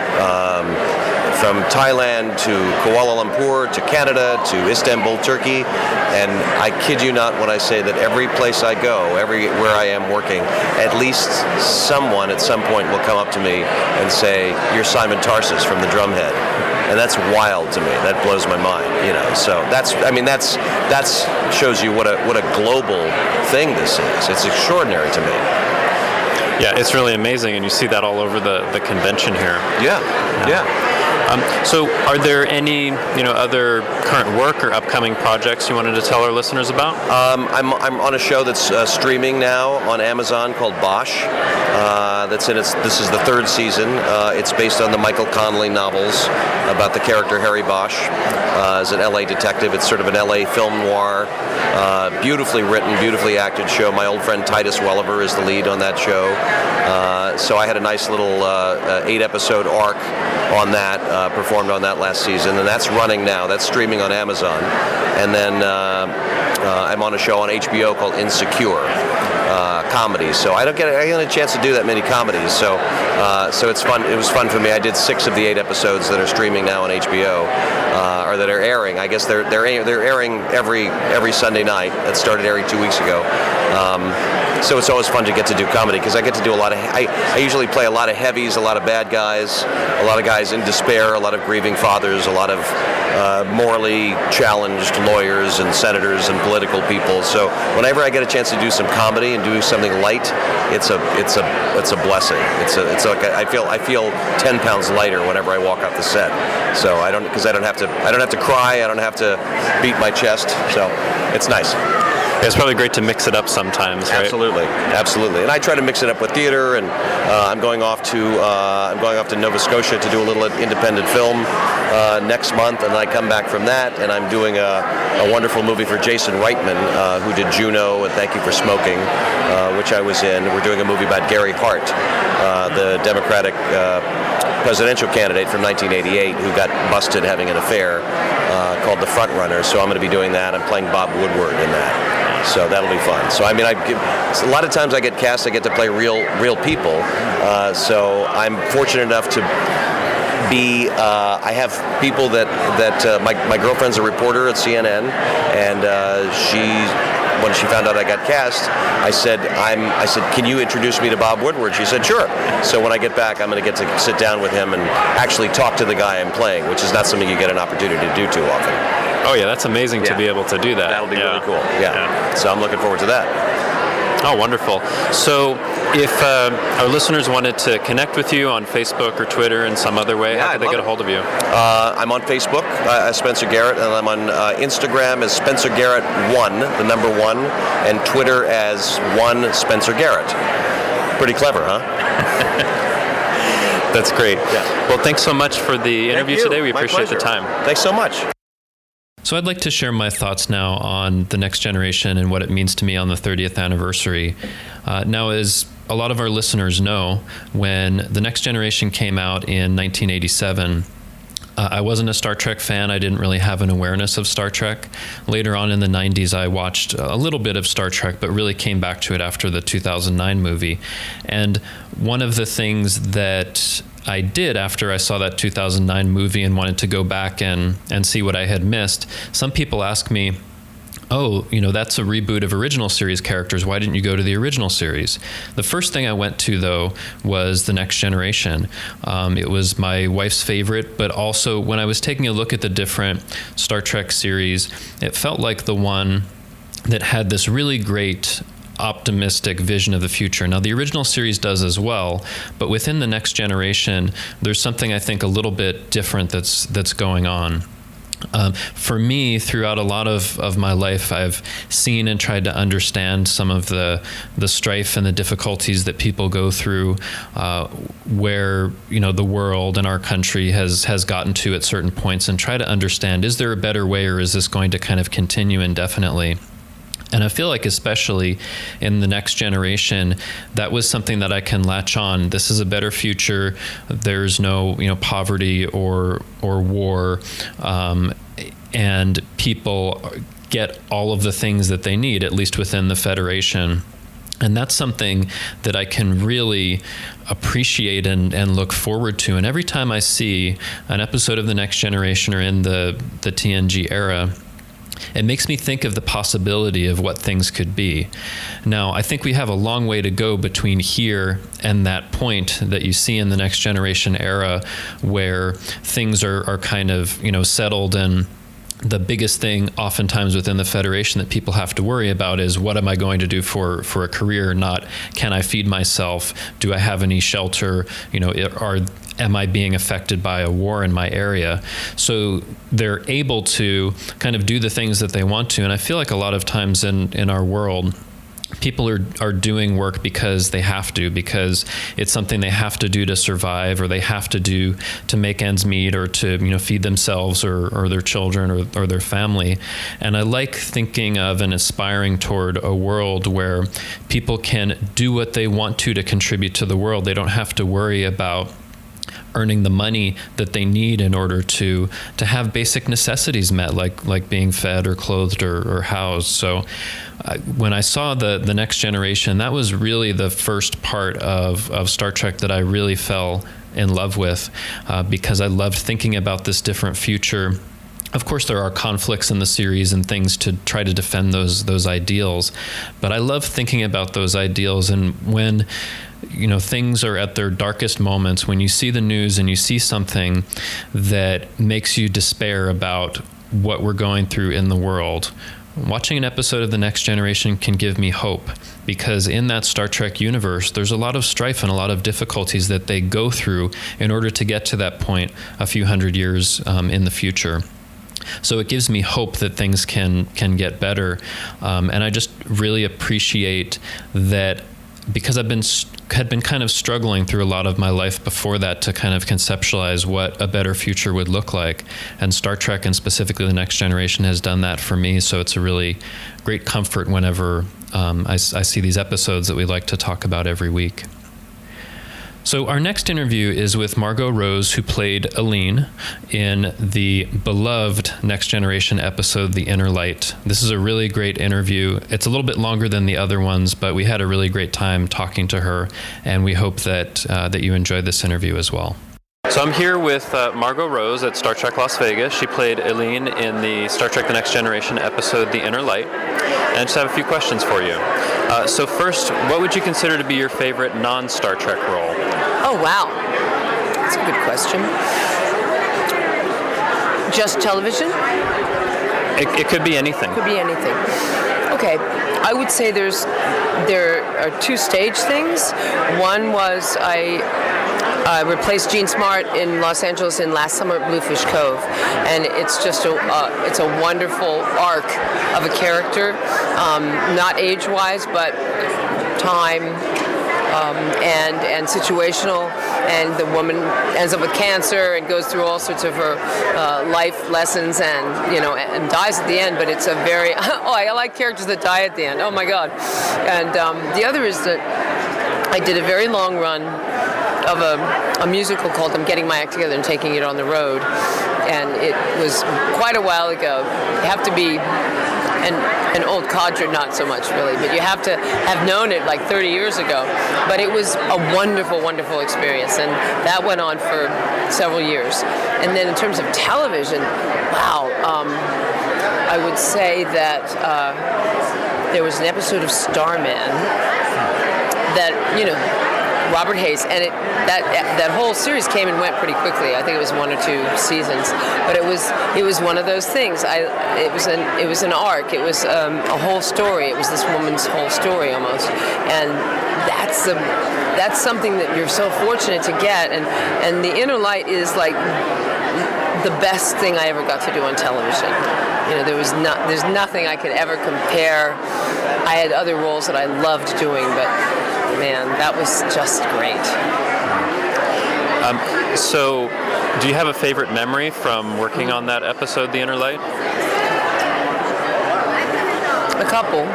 from Thailand to Kuala Lumpur to Canada to Istanbul, Turkey, and I kid you not when I say that every place I go, everywhere I am working, at least someone at some point will come up to me and say, "You're Simon Tarsis from the Drumhead." And that's wild to me. That blows my mind, So that shows you what a global thing this is. It's extraordinary to me. Yeah, it's really amazing, and you see that all over the convention here. Yeah. So are there any other current work or upcoming projects you wanted to tell our listeners about? I'm on a show that's streaming now on Amazon called Bosch. This is the third season. It's based on the Michael Connelly novels about the character Harry Bosch as an LA detective. It's sort of an LA film noir, beautifully written, beautifully acted show. My old friend Titus Welliver is the lead on that show. So I had a nice little 8-episode arc on that, performed on that last season, and that's running now. That's streaming on Amazon. And then I'm on a show on HBO called Insecure, comedy. So I don't get a chance to do that many comedies. So it's fun. It was fun for me. I did 6 of the 8 episodes that are streaming now on HBO, or that are airing. I guess they're airing every Sunday night. That started airing 2 weeks ago. So it's always fun to get to do comedy because I get to do a lot of. I usually play a lot of heavies, a lot of bad guys, a lot of guys in despair, a lot of grieving fathers, a lot of morally challenged lawyers and senators and political people. So whenever I get a chance to do some comedy and do something light, it's a blessing. It's like I feel 10 pounds lighter whenever I walk off the set. So I don't have to cry, I don't have to beat my chest. So it's nice. It's probably great to mix it up sometimes, right? Absolutely. And I try to mix it up with theater. And I'm going off to Nova Scotia to do a little independent film next month, and I come back from that, and I'm doing a wonderful movie for Jason Reitman, who did Juno and Thank You for Smoking, which I was in. We're doing a movie about Gary Hart, the Democratic presidential candidate from 1988 who got busted having an affair, called The Front Runner. So I'm going to be doing that. I'm playing Bob Woodward in that. So that'll be fun. So I mean, a lot of times I get cast, I get to play real people. So I'm fortunate enough to be. I have people that my girlfriend's a reporter at CNN, and when she found out I got cast, I said, can you introduce me to Bob Woodward? She said, sure. So when I get back, I'm going to get to sit down with him and actually talk to the guy I'm playing, which is not something you get an opportunity to do too often. Oh yeah, that's amazing to be able to do that. That'll be really cool. Yeah. So I'm looking forward to that. Oh, wonderful. So if our listeners wanted to connect with you on Facebook or Twitter in some other way, how could they get a hold of you? I'm on Facebook as Spencer Garrett, and I'm on Instagram as Spencer Garrett 1, the number 1, and Twitter as 1 Spencer Garrett. Pretty clever, huh? That's great. Yeah. Well, thanks so much for the interview today. We appreciate the time. Thanks so much. So I'd like to share my thoughts now on The Next Generation and what it means to me on the 30th anniversary. Now, as a lot of our listeners know, when The Next Generation came out in 1987, I wasn't a Star Trek fan. I didn't really have an awareness of Star Trek. Later on in the 90s, I watched a little bit of Star Trek, but really came back to it after the 2009 movie. And one of the things that I did after I saw that 2009 movie and wanted to go back and see what I had missed, some people ask me, oh, that's a reboot of original series characters. Why didn't you go to the original series? The first thing I went to, though, was The Next Generation. It was my wife's favorite, but also when I was taking a look at the different Star Trek series, it felt like the one that had this really great optimistic vision of the future. Now, the original series does as well, but within The Next Generation, there's something I think a little bit different that's going on. For me, throughout a lot of my life, I've seen and tried to understand some of the strife and the difficulties that people go through, where the world and our country has gotten to at certain points, and try to understand, is there a better way, or is this going to kind of continue indefinitely? And I feel like, especially in the next generation, that was something that I can latch on. This is a better future. There's no, poverty or war, and people get all of the things that they need, at least within the Federation. And that's something that I can really appreciate and look forward to. And every time I see an episode of The Next Generation or in the TNG era, it makes me think of the possibility of what things could be. Now, I think we have a long way to go between here and that point that you see in the Next Generation era, where things are kind of, settled, and the biggest thing oftentimes within the Federation that people have to worry about is, what am I going to do for a career? Not, can I feed myself? Do I have any shelter? Am I being affected by a war in my area? So they're able to kind of do the things that they want to. And I feel like a lot of times in our world, people are doing work because they have to, because it's something they have to do to survive, or they have to do to make ends meet, or to feed themselves or their children or their family. And I like thinking of and aspiring toward a world where people can do what they want to contribute to the world. They don't have to worry about earning the money that they need in order to have basic necessities met, like being fed or clothed or housed. So when I saw the Next Generation, that was really the first part of Star Trek that I really fell in love with, because I loved thinking about this different future. Of course, there are conflicts in the series and things to try to defend those ideals, but I love thinking about those ideals. And when things are at their darkest moments, when you see the news and you see something that makes you despair about what we're going through in the world, watching an episode of The Next Generation can give me hope, because in that Star Trek universe, there's a lot of strife and a lot of difficulties that they go through in order to get to that point a few hundred years in the future. So it gives me hope that things can get better. And I just really appreciate that, because had been kind of struggling through a lot of my life before that to kind of conceptualize what a better future would look like. And Star Trek, and specifically The Next Generation, has done that for me. So it's a really great comfort whenever I see these episodes that we like to talk about every week. So our next interview is with Margot Rose, who played Aline in the beloved Next Generation episode, The Inner Light. This is a really great interview. It's a little bit longer than the other ones, but we had a really great time talking to her, and we hope that you enjoyed this interview as well. So I'm here with Margot Rose at Star Trek Las Vegas. She played Aline in the Star Trek The Next Generation episode, The Inner Light. And I just have a few questions for you. So first, what would you consider to be your favorite non-Star Trek role? Oh, wow. That's a good question. Just television? It could be anything. Could be anything. Okay. I would say there are two stage things. One was I replaced Jean Smart in Los Angeles in Last Summer at Bluefish Cove, and it's just it's a wonderful arc of a character, not age-wise, but time and situational. And the woman ends up with cancer and goes through all sorts of her life lessons, and dies at the end. But it's a very I like characters that die at the end. Oh my God! And the other is that I did a very long run of a musical called I'm Getting My Act Together and Taking It on the Road, and it was quite a while ago. You have to be an old codger, not so much really, but you have to have known it like 30 years ago. But it was a wonderful, wonderful experience, and that went on for several years. And then in terms of television, wow, I would say that there was an episode of Starman that, Robert Hayes, and that whole series came and went pretty quickly. I think it was 1 or 2 seasons, but it was one of those things. It was an arc. It was a whole story. It was this woman's whole story almost, and that's something that you're so fortunate to get. And The Inner Light is like the best thing I ever got to do on television. You know, there's nothing I could ever compare. I had other roles that I loved doing, but man, that was just great. So, do you have a favorite memory from working on that episode, The Inner Light? A couple.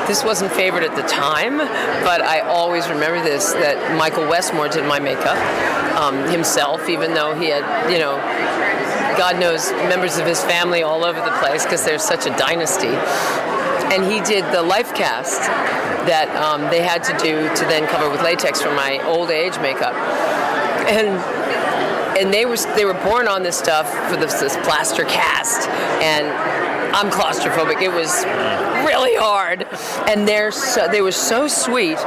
This wasn't favorite at the time, but I always remember this, that Michael Westmore did my makeup himself, even though he had, you know, God knows, members of his family all over the place because there's such a dynasty. And he did the life cast that they had to do to then cover with latex for my old age makeup. And they were born on this stuff for this plaster cast, and I'm claustrophobic. It was really hard, and they were so sweet.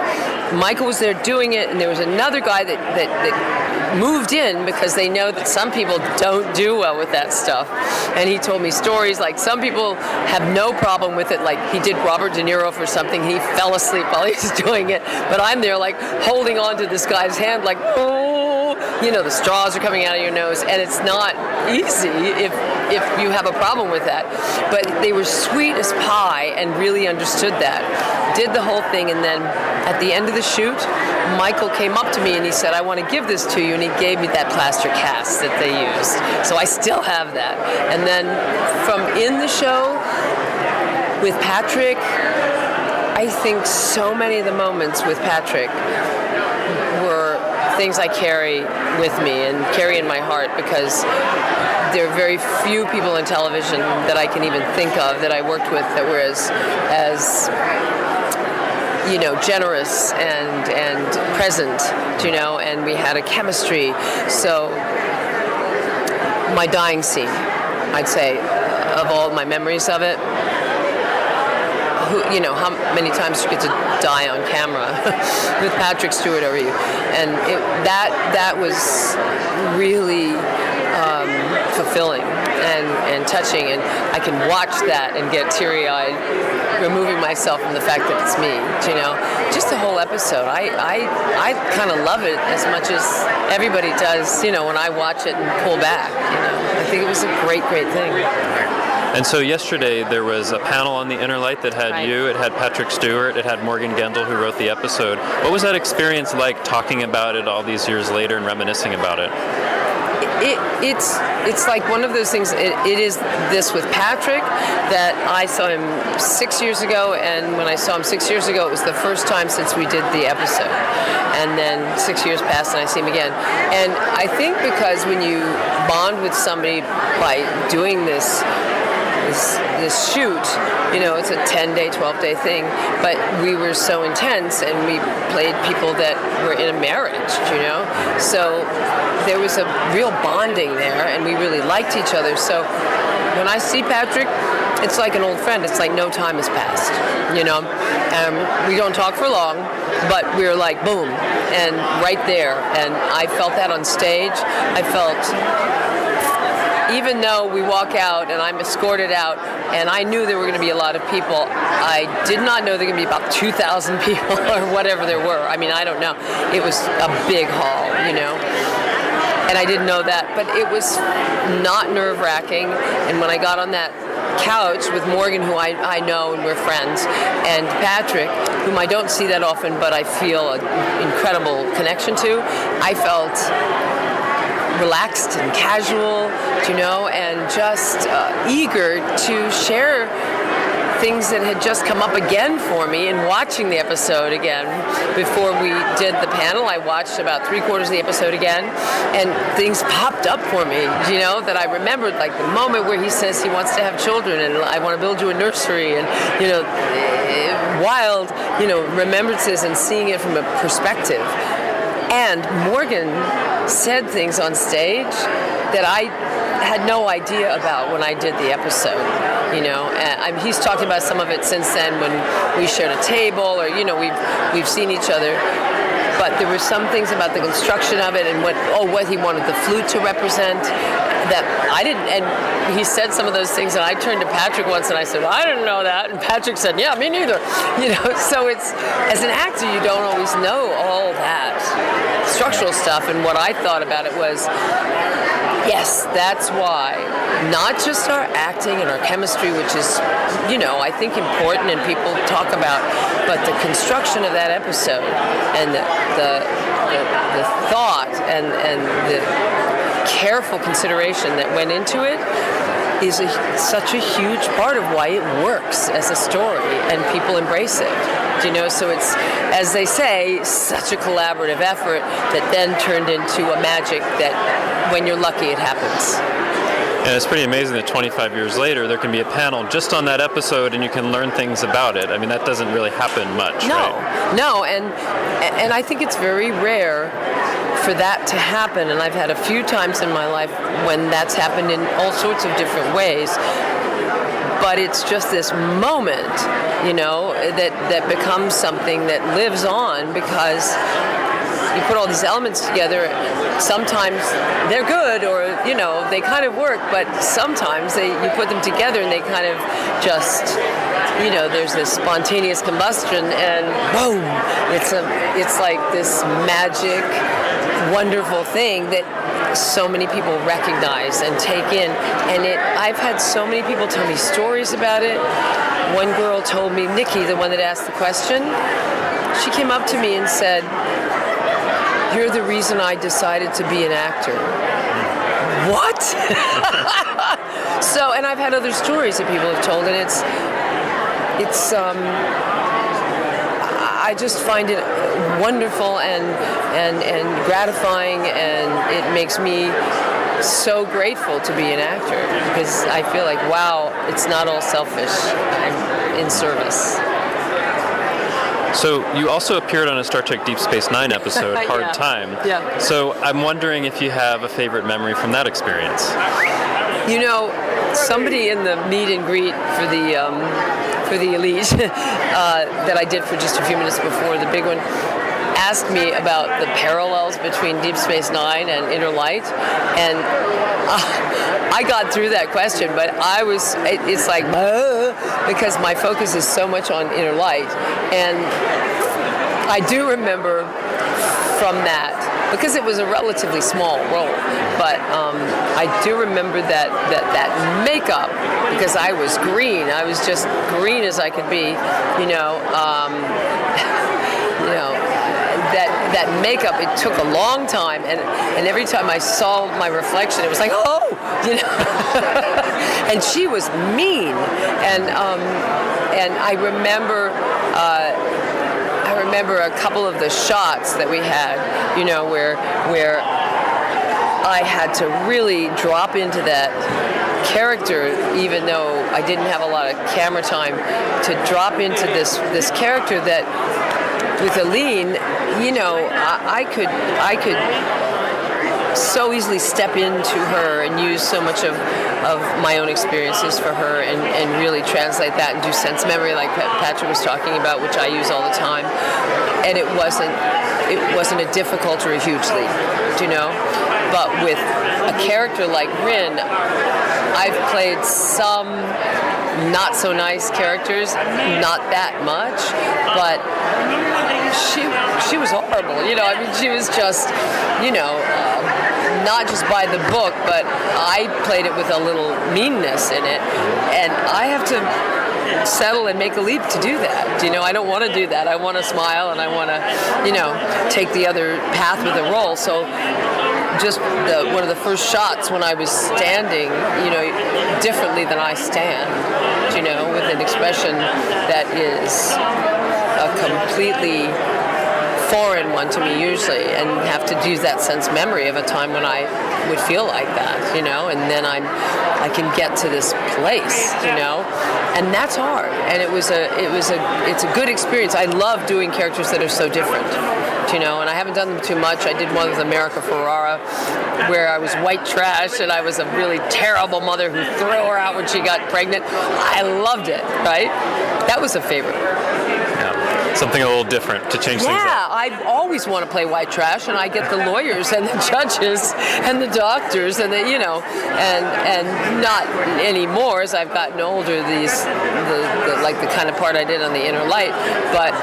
Michael was there doing it, and there was another guy that moved in because they know that some people don't do well with that stuff. And he told me stories like some people have no problem with it, like he did Robert De Niro for something, he fell asleep while he was doing it, but I'm there like holding on to this guy's hand like, oh, you know, the straws are coming out of your nose, and it's not easy if you have a problem with that. But they were sweet as pie and really understood that. Did the whole thing, and then at the end of the shoot, Michael came up to me and he said, I want to give this to you, and he gave me that plaster cast that they used. So I still have that. And then from in the show with Patrick, I think so many of the moments with Patrick were things I carry with me and carry in my heart, because there are very few people in television that I can even think of that I worked with that were as you know, generous and present, you know, and we had a chemistry. So my dying scene, I'd say, of all my memories of it, you know, how many times you get to die on camera with Patrick Stewart over you, and that was really fulfilling and touching, and I can watch that and get teary-eyed, removing myself from the fact that it's me, you know. Just the whole episode, I kind of love it as much as everybody does, you know, when I watch it and pull back, you know. I think it was a great thing. And so yesterday there was a panel on The Inner Light that had you, it had Patrick Stewart, it had Morgan Gendel, who wrote the episode. What was that experience like, talking about it all these years later and reminiscing about it? It's like one of those things. It is this with Patrick, that I saw him 6 years ago, and when I saw him 6 years ago, it was the first time since we did the episode. And then 6 years passed and I see him again. And I think because when you bond with somebody by doing this shoot, you know, it's a 10-day, 12-day thing, but we were so intense, and we played people that were in a marriage, you know, so there was a real bonding there, and we really liked each other. So when I see Patrick, it's like an old friend. It's like no time has passed, you know. We don't talk for long, but we're like boom, and right there. And I felt that on stage. I felt, even though we walk out and I'm escorted out, and I knew there were going to be a lot of people, I did not know there were going to be about 2,000 people or whatever there were. I mean, I don't know. It was a big hall, you know. And I didn't know that, but it was not nerve-wracking. And when I got on that couch with Morgan, who I know and we're friends, and Patrick, whom I don't see that often, but I feel an incredible connection to, I felt relaxed and casual, you know, and just eager to share things that had just come up again for me in watching the episode again. Before we did the panel, I watched about 3/4 of the episode again, and things popped up for me, you know, that I remembered, like the moment where he says he wants to have children and I want to build you a nursery, and, you know, wild, you know, remembrances and seeing it from a perspective. And Morgan said things on stage that I had no idea about when I did the episode, you know. He's talked about some of it since then when we shared a table, or, you know, we've seen each other. but there were some things about the construction of it and what he wanted the flute to represent that I didn't. And he said some of those things, and I turned to Patrick once and I said, I didn't know that. And Patrick said, yeah, me neither. So it's, as an actor, you don't always know all that structural stuff. And what I thought about it was, yes, that's why not just our acting and our chemistry, which is, I think important and people talk about, but the construction of that episode and the thought and the careful consideration that went into it is such a huge part of why it works as a story and people embrace it. So it's, as they say, such a collaborative effort that then turned into a magic that when you're lucky it happens. And it's pretty amazing that 25 years later there can be a panel just on that episode and you can learn things about it. I mean, that doesn't really happen much, right? No, and I think it's very rare for that to happen, and I've had a few times in my life when that's happened in all sorts of different ways. But it's just this moment, that becomes something that lives on because you put all these elements together. Sometimes they're good, or they kind of work, but sometimes you put them together and they kind of just, there's this spontaneous combustion, and boom! It's like this magic, wonderful thing that so many people recognize and take in. And I've had so many people tell me stories about it. One girl told me, Nikki, the one that asked the question, she came up to me and said, "You're the reason I decided to be an actor." What? So, and I've had other stories that people have told, and it's I just find it wonderful and gratifying, and it makes me so grateful to be an actor because I feel like, wow, it's not all selfish. I'm in service. So you also appeared on a Star Trek Deep Space Nine episode, Hard Time. Yeah. So I'm wondering if you have a favorite memory from that experience. Somebody in the meet and greet for the elite that I did for just a few minutes before the big one asked me about the parallels between Deep Space Nine and Inner Light, and I got through that question, but it's like, because my focus is so much on Inner Light, and I do remember from that, because it was a relatively small role, but I do remember that makeup, because I was green. I was just green as I could be, that makeup, it took a long time, and every time I saw my reflection, it was like, oh, and she was mean, and I remember a couple of the shots that we had, where I had to really drop into that character, even though I didn't have a lot of camera time, to drop into this character that, with Aline, I could so easily step into her and use so much of my own experiences for her and really translate that and do sense memory like Patrick was talking about, which I use all the time. And it wasn't a difficult or a huge leap, But with a character like Rin, I've played some not so nice characters, not that much, but she was horrible. She was just, not just by the book, but I played it with a little meanness in it, and I have to settle and make a leap to do that. I don't want to do that. I want to smile, and I want to, take the other path with the role. So just one of the first shots when I was standing, differently than I stand, with an expression that is a completely foreign one to me usually, and have to use that sense memory of a time when I would feel like that, and then I can get to this place, and that's hard. And it's a good experience. I love doing characters that are so different, and I haven't done them too much. I did one with America Ferrara where I was white trash and I was a really terrible mother who threw her out when she got pregnant. I loved it, right? That was a favorite. Yeah. something a little different to change things Yeah, up. I always want to play white trash, and I get the lawyers and the judges and the doctors and and not anymore as I've gotten older. The kind of part I did on the Inner Light, but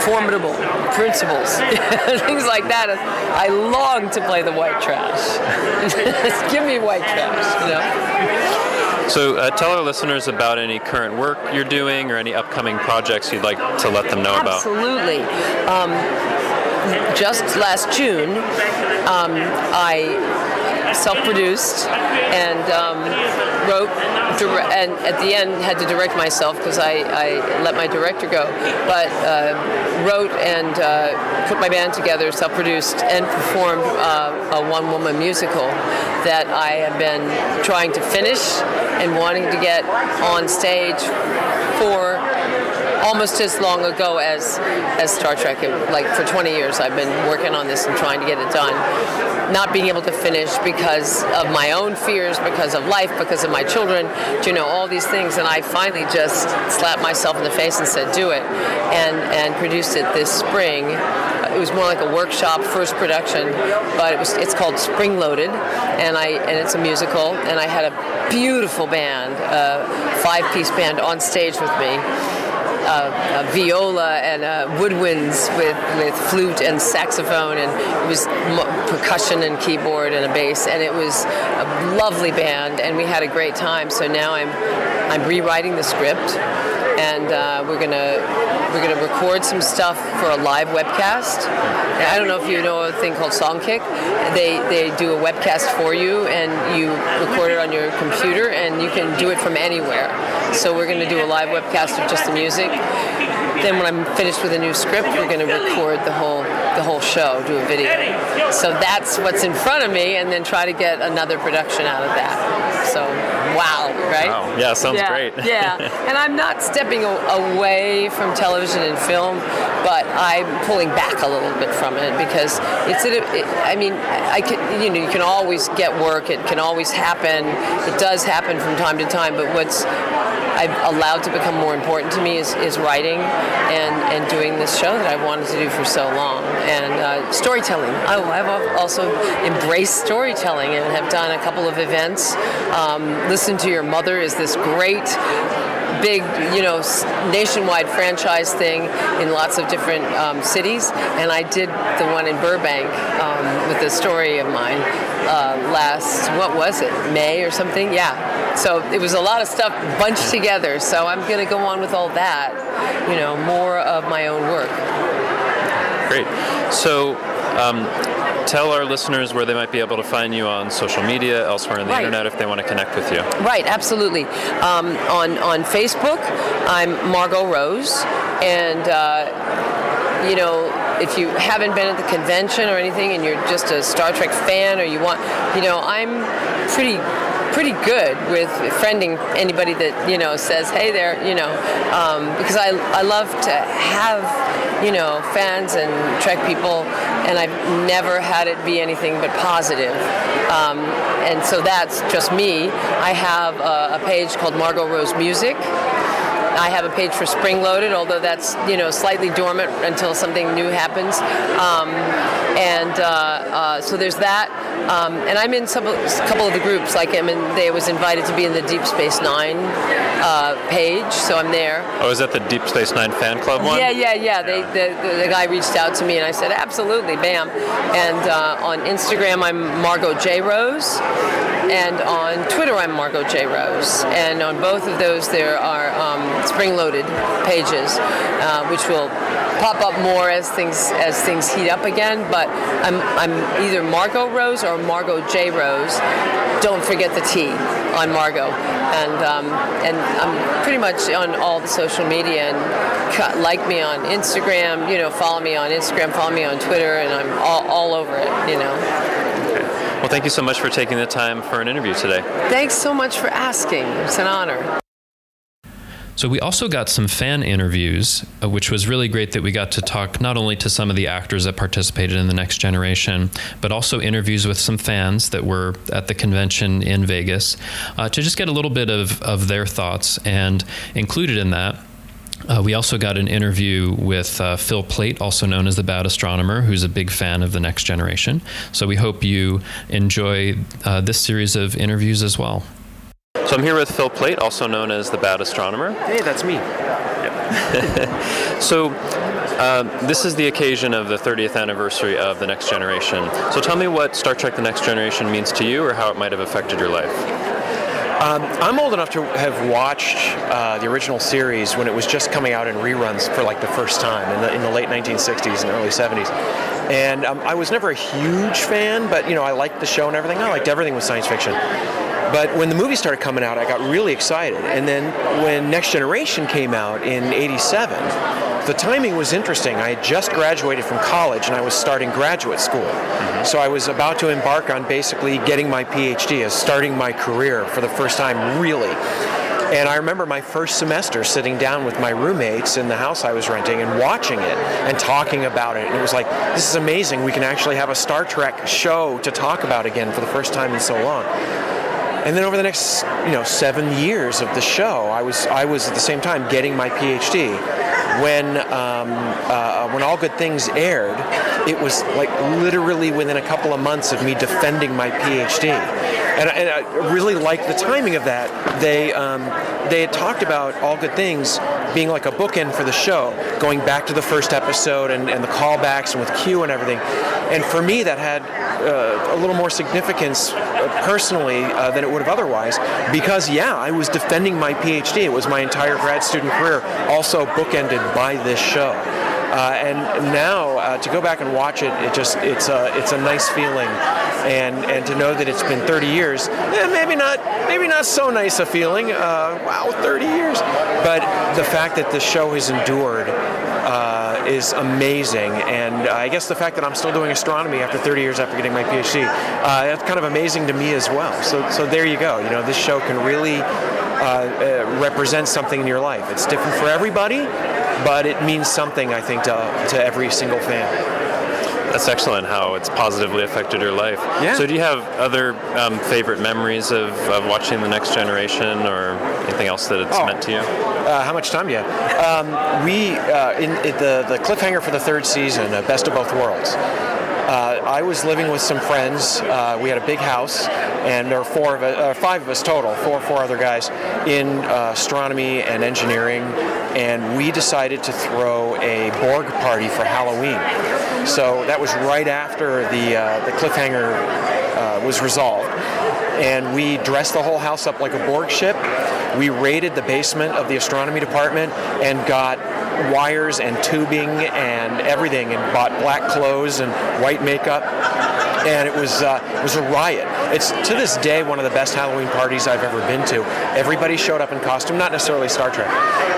formidable principles, things like that. I long to play the white trash. Give me white trash, So tell our listeners about any current work you're doing or any upcoming projects you'd like to let them know about. Absolutely. Just last June, I self-produced and wrote, and at the end had to direct myself because I let my director go, but wrote and put my band together, self-produced, and performed a one-woman musical that I have been trying to finish and wanting to get on stage for almost as long ago as Star Trek. Like for 20 years I've been working on this and trying to get it done. Not being able to finish because of my own fears, because of life, because of my children, all these things. And I finally just slapped myself in the face and said, do it. And produced it this spring. It was more like a workshop, first production, but it's called Spring Loaded, and it's a musical. And I had a beautiful band, a 5-piece band on stage with me. A viola and woodwinds with flute and saxophone, and it was percussion and keyboard and a bass, and it was a lovely band, and we had a great time. So now I'm rewriting the script, and we're gonna record some stuff for a live webcast. I don't know if you know a thing called Songkick. They do a webcast for you, and you record it on your computer, and you can do it from anywhere. So we're going to do a live webcast of just the music. Then when I'm finished with a new script, we're going to record the whole show, do a video. So that's what's in front of me, and then try to get another production out of that. So, wow, right? Wow. Yeah, sounds great. Yeah, and I'm not stepping away from television and film, but I'm pulling back a little bit from it because you can always get work. It can always happen. It does happen from time to time, but what's I've allowed to become more important to me is writing and doing this show that I wanted to do for so long, and storytelling. I've also embraced storytelling and have done a couple of events. Listen to Your Mother is this great big, nationwide franchise thing in lots of different cities, and I did the one in Burbank with a story of mine May or something? Yeah. So it was a lot of stuff bunched together, so I'm going to go on with all that, more of my own work. Great. So tell our listeners where they might be able to find you on social media, elsewhere on the internet, if they want to connect with you. Right, absolutely. On Facebook, I'm Margot Rose, and if you haven't been at the convention or anything, and you're just a Star Trek fan, or you want, I'm pretty good with friending anybody that says, hey there, because I love to have fans and Trek people, and I've never had it be anything but positive. And so that's just me. I have a page called Margot Rose Music. I have a page for Spring Loaded, although that's slightly dormant until something new happens. So there's that. And I'm in a couple of the groups. Like I was invited to be in the Deep Space Nine page, so I'm there. Oh, is that the Deep Space Nine fan club one? Yeah. The guy reached out to me, and I said, absolutely, bam. And on Instagram, I'm Margot J. Rose. And on Twitter, I'm Margot J. Rose. And on both of those, there are spring-loaded pages, which will pop up more as things heat up again. But I'm either Margot Rose or Margot J. Rose. Don't forget the T on Margot. And I'm pretty much on all the social media, and like me on Instagram, follow me on Instagram, follow me on Twitter, and I'm all over it, Well, thank you so much for taking the time for an interview today. Thanks so much for asking. It's an honor. So we also got some fan interviews, which was really great that we got to talk not only to some of the actors that participated in The Next Generation, but also interviews with some fans that were at the convention in Vegas to just get a little bit of their thoughts. And included in that We also got an interview with Phil Plait, also known as the Bad Astronomer, who's a big fan of The Next Generation. So we hope you enjoy this series of interviews as well. So I'm here with Phil Plait, also known as the Bad Astronomer. Hey, that's me. So this is the occasion of the 30th anniversary of The Next Generation. So tell me what Star Trek The Next Generation means to you, or how it might have affected your life. I'm old enough to have watched the original series when it was just coming out in reruns for like the first time in the late 1960s and early 70s. And I was never a huge fan, but I liked the show and everything. I liked everything with science fiction. But when the movie started coming out, I got really excited. And then when Next Generation came out in '87, the timing was interesting. I had just graduated from college and I was starting graduate school. So I was about to embark on basically getting my PhD, as starting my career for the first time, really. And I remember my first semester sitting down with my roommates in the house I was renting and watching it and talking about it. And it was like, this is amazing. We can actually have a Star Trek show to talk about again for the first time in so long. And then over the next, 7 years of the show, I was at the same time getting my PhD. When All Good Things aired, it was like literally within a couple of months of me defending my PhD. And I really liked the timing of that. They had talked about All Good Things being like a bookend for the show, going back to the first episode and the callbacks and with Q and everything. And for me, that had a little more significance personally than it would have otherwise, because I was defending my PhD. It was my entire grad student career, also bookended by this show. And now to go back and watch it, it's a nice feeling, and to know that it's been 30 years, maybe not so nice a feeling. Wow, 30 years. But the fact that the show has endured is amazing, and I guess the fact that I'm still doing astronomy after 30 years after getting my PhD, that's kind of amazing to me as well. So there you go. This show can really represent something in your life. It's different for everybody, but it means something, I think, to every single fan. That's excellent how it's positively affected your life. Yeah. So do you have other favorite memories of watching The Next Generation, or anything else that it's meant to you? How much time do you have? In the cliffhanger for the third season, Best of Both Worlds, I was living with some friends. We had a big house, and there were 5 of us total, four other guys in astronomy and engineering, and we decided to throw a Borg party for Halloween. So that was right after the cliffhanger was resolved, and we dressed the whole house up like a Borg ship. We raided the basement of the astronomy department and got wires and tubing and everything, and bought black clothes and white makeup, and it was a riot. It's to this day one of the best Halloween parties I've ever been to. Everybody showed up in costume, not necessarily Star Trek,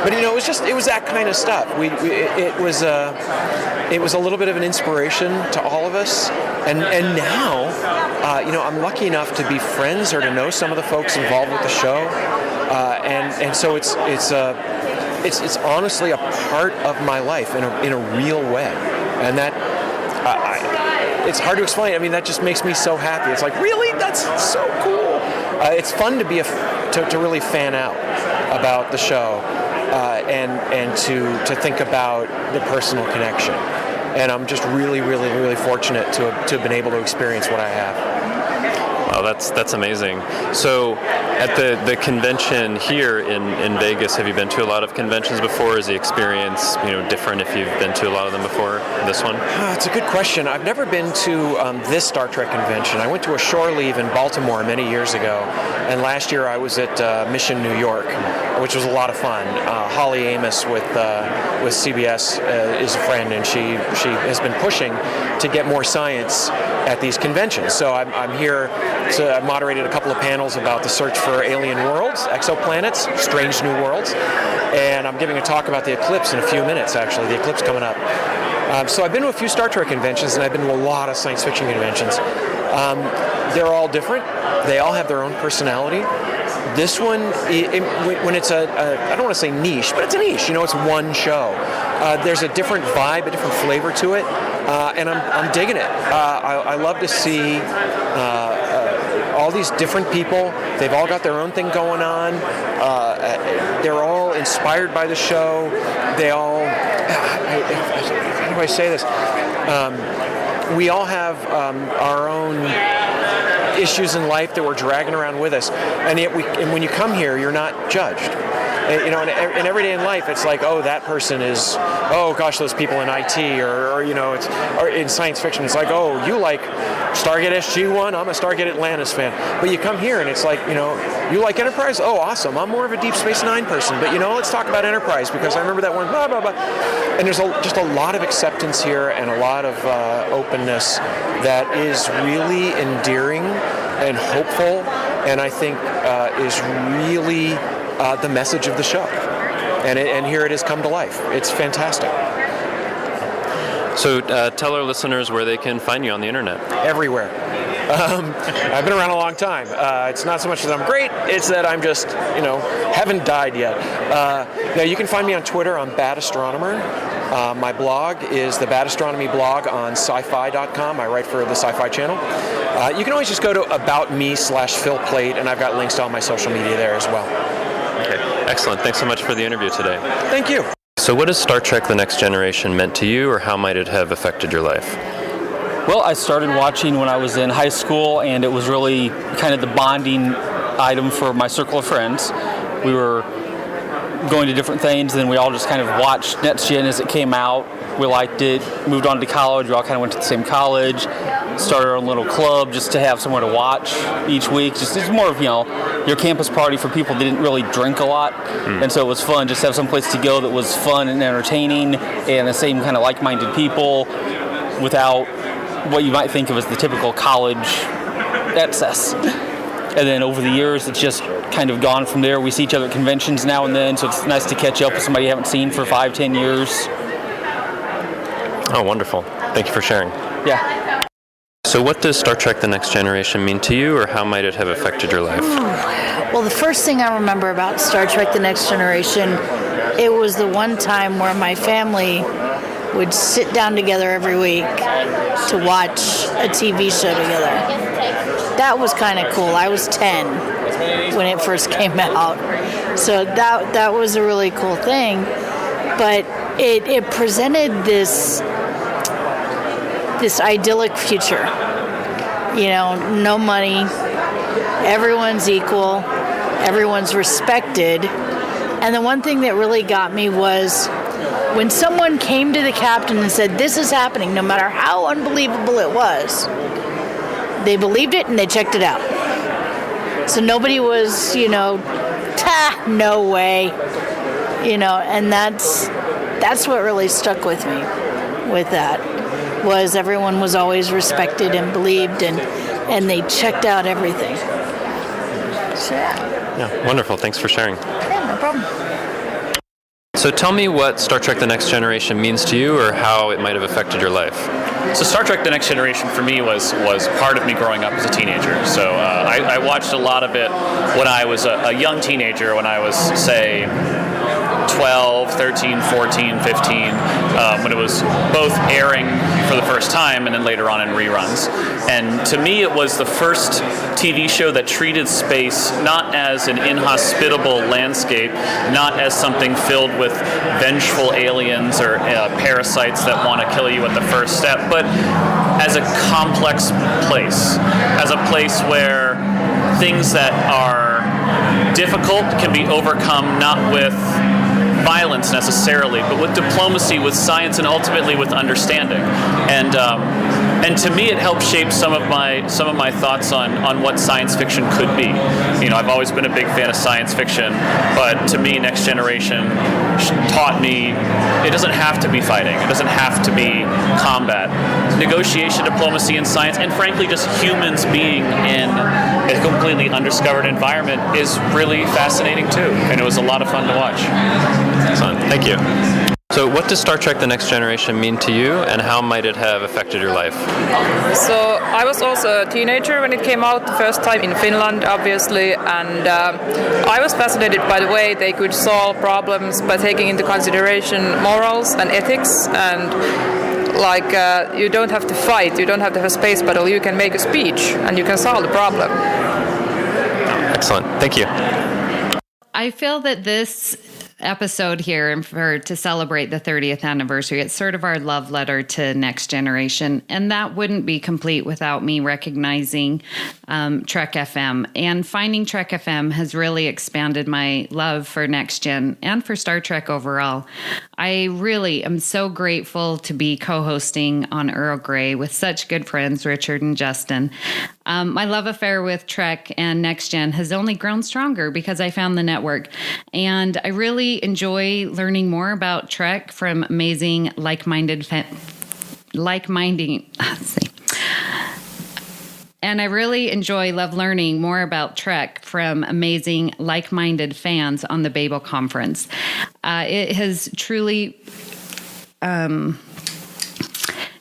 but it was that kind of stuff. It was a little bit of an inspiration to all of us, and now I'm lucky enough to be friends or to know some of the folks involved with the show, and so it's honestly a part of my life in a real way, and that it's hard to explain. I mean, that just makes me so happy. It's like, really, that's so cool. It's fun to be to really fan out about the show, and to think about the personal connection. And I'm just really, really, really fortunate to have been able to experience what I have. Wow, that's amazing. So at the convention here in Vegas, have you been to a lot of conventions before? Is the experience different if you've been to a lot of them before this one? It's a good question. I've never been to this Star Trek convention. I went to a shore leave in Baltimore many years ago, and last year I was at Mission New York, which was a lot of fun. Holly Amos with CBS is a friend, and she has been pushing to get more science at these conventions. So I'm here. I moderated a couple of panels about the search for alien worlds, exoplanets, strange new worlds, and I'm giving a talk about the eclipse in a few minutes, actually, the eclipse coming up. So I've been to a few Star Trek conventions, and I've been to a lot of science fiction conventions. They're all different. They all have their own personality. This one, when it's I don't want to say niche, but it's a niche. It's one show. There's a different vibe, a different flavor to it, and I'm digging it. I love to see all all these different people. They've all got their own thing going on. They're all inspired by the show. They all, how do I say this? We all have our own issues in life that we're dragging around with us, and yet when you come here, you're not judged. You know, in everyday in life, it's like, oh, that person is, oh gosh, those people in IT, or you know, or in science fiction, it's like, oh, you like Stargate SG-1, I'm a Stargate Atlantis fan. But you come here and it's like, you know, you like Enterprise? Oh, awesome, I'm more of a Deep Space Nine person, but you know, let's talk about Enterprise because I remember that one, blah, blah, blah. And there's just a lot of acceptance here and a lot of openness that is really endearing and hopeful, and I think is really the message of the show. And here it has come to life. It's fantastic. So tell our listeners where they can find you on the internet. Everywhere. I've been around a long time. It's not so much that I'm great, it's that I'm just, you know, haven't died yet. Now you can find me on Twitter. I'm Bad Astronomer. My blog is the Bad Astronomy blog on sci-fi.com. I write for the Sci-Fi Channel. You can always just go to aboutme/Phil Plait, and I've got links to all my social media there as well. Okay, excellent. Thanks so much for the interview today. Thank you. So what has Star Trek The Next Generation meant to you, or how might it have affected your life? Well, I started watching when I was in high school, and it was really kind of the bonding item for my circle of friends. We were going to different things, and we all just kind of watched Next Gen as it came out. We liked it, moved on to college, we all kind of went to the same college, started our own little club just to have somewhere to watch each week. Just it's more of, you know, your campus party for people that didn't really drink a lot, and so it was fun just to have some place to go that was fun and entertaining and the same kind of like-minded people without what you might think of as the typical college excess. And then over the years, it's just kind of gone from there. We see each other at conventions now and then, so it's nice to catch up with somebody you haven't seen for 5-10 years. Oh, wonderful. Thank you for sharing. Yeah. So what does Star Trek The Next Generation mean to you, or how might it have affected your life? Well, the first thing I remember about Star Trek The Next Generation, it was the one time where my family would sit down together every week to watch a TV show together. That was kind of cool. I was 10 when it first came out. So that was a really cool thing. But it presented this idyllic future. You know, no money, everyone's equal, everyone's respected. And the one thing that really got me was when someone came to the captain and said, this is happening, no matter how unbelievable it was, they believed it and they checked it out. So nobody was, you know, no way, you know, and that's what really stuck with me with that, was everyone was always respected and believed, and they checked out everything. So Yeah, wonderful. Thanks for sharing. yeah, no problem. So tell me what Star Trek The Next Generation means to you, or how it might have affected your life. So Star Trek The Next Generation for me was part of me growing up as a teenager. So I watched a lot of it when I was a young teenager, when I was, say, 12, 13, 14, 15, when it was both airing for the first time and then later on in reruns. And to me, it was the first TV show that treated space not as an inhospitable landscape, not as something filled with vengeful aliens or parasites that want to kill you at the first step, but as a complex place, as a place where things that are difficult can be overcome not with violence necessarily, but with diplomacy, with science, and ultimately with understanding. And to me, it helped shape some of my thoughts on what science fiction could be. You know, I've always been a big fan of science fiction, but to me, Next Generation taught me it doesn't have to be fighting. It doesn't have to be combat. Negotiation, diplomacy, and science, and frankly, just humans being in a completely undiscovered environment is really fascinating too. And it was a lot of fun to watch. Excellent. Thank you. So what does Star Trek The Next Generation mean to you, and how might it have affected your life? So I was also a teenager when it came out the first time in Finland, obviously, and I was fascinated by the way they could solve problems by taking into consideration morals and ethics, and you don't have to fight, you don't have to have a space battle, you can make a speech and you can solve the problem. Excellent. Thank you. I feel that this episode here, and to celebrate the 30th anniversary, it's sort of our love letter to Next Generation, and that wouldn't be complete without me recognizing Trek FM. And finding Trek FM has really expanded my love for Next Gen and for Star Trek overall. I really am so grateful to be co-hosting on Earl Grey with such good friends, Richard and Justin. My love affair with Trek and Next Gen has only grown stronger because I found the network. And I really enjoy learning more about Trek from amazing And I really love learning more about Trek from amazing, like-minded fans on the Babel Conference. It has truly...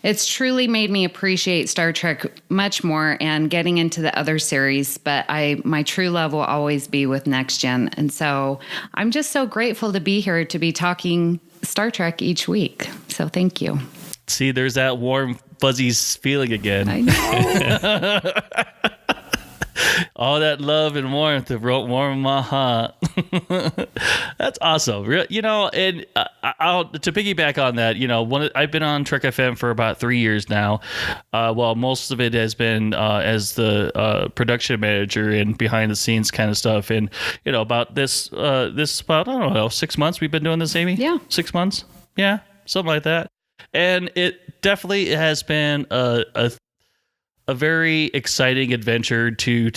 It's truly made me appreciate Star Trek much more and getting into the other series, but my true love will always be with Next Gen. And so I'm just so grateful to be here to be talking Star Trek each week. So thank you. See, there's that warm, fuzzy feeling again. I know. All that love and warmth have warmed my heart. That's awesome. And to piggyback on that, I've been on Trek FM for about 3 years now. Well, most of it has been as the production manager and behind the scenes kind of stuff. And about about I don't know 6 months we've been doing this, Amy. Yeah, 6 months. Yeah, something like that. And it definitely has been a very exciting adventure to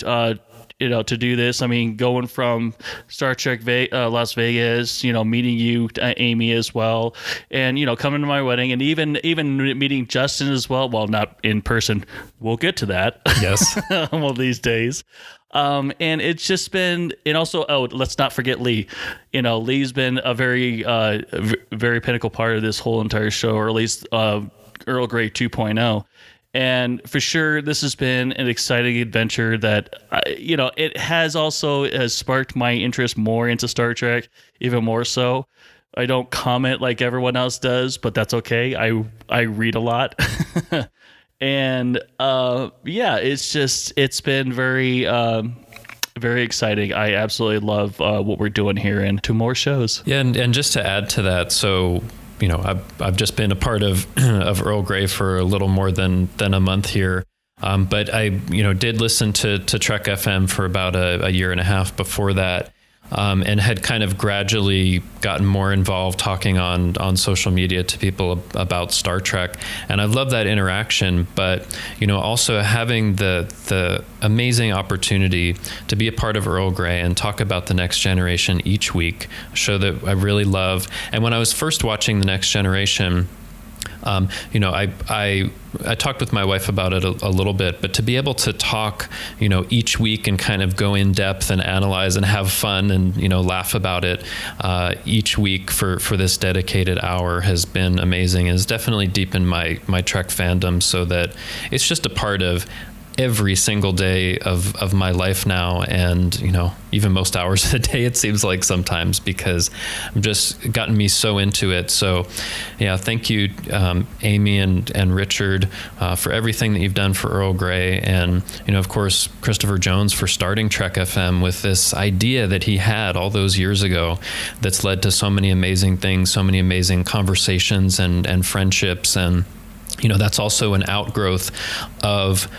do this. I mean, going from Star Trek Las Vegas, meeting you, Amy, as well, and coming to my wedding, and even meeting Justin as well. Well, not in person. We'll get to that. Yes. One of these days. And it's just been, and also, let's not forget Lee. Lee's been a very, very pinnacle part of this whole entire show, or at least Earl Grey 2.0. And for sure, this has been an exciting adventure that, it has sparked my interest more into Star Trek, even more so. I don't comment like everyone else does, but that's okay. I read a lot. And it's been very, very exciting. I absolutely love what we're doing here, and to more shows. Yeah, and just to add to that, so I've just been a part of Earl Grey for a little more than a month here. But I did listen to Trek FM for about a year and a half before that, and had kind of gradually gotten more involved talking on social media to people about Star Trek. And I love that interaction, but also having the amazing opportunity to be a part of Earl Grey and talk about the Next Generation each week, a show that I really love. And when I was first watching the Next Generation, I talked with my wife about it a little bit, but to be able to talk, each week and kind of go in depth and analyze and have fun and, laugh about it each week for this dedicated hour has been amazing, and has definitely deepened my Trek fandom, so that it's just a part of every single day of my life now, and even most hours of the day, it seems like sometimes, because I've just gotten me so into it. So yeah, thank you, Amy and Richard, for everything that you've done for Earl Grey, and of course Christopher Jones for starting Trek FM with this idea that he had all those years ago, that's led to so many amazing things, so many amazing conversations and friendships. And that's also an outgrowth of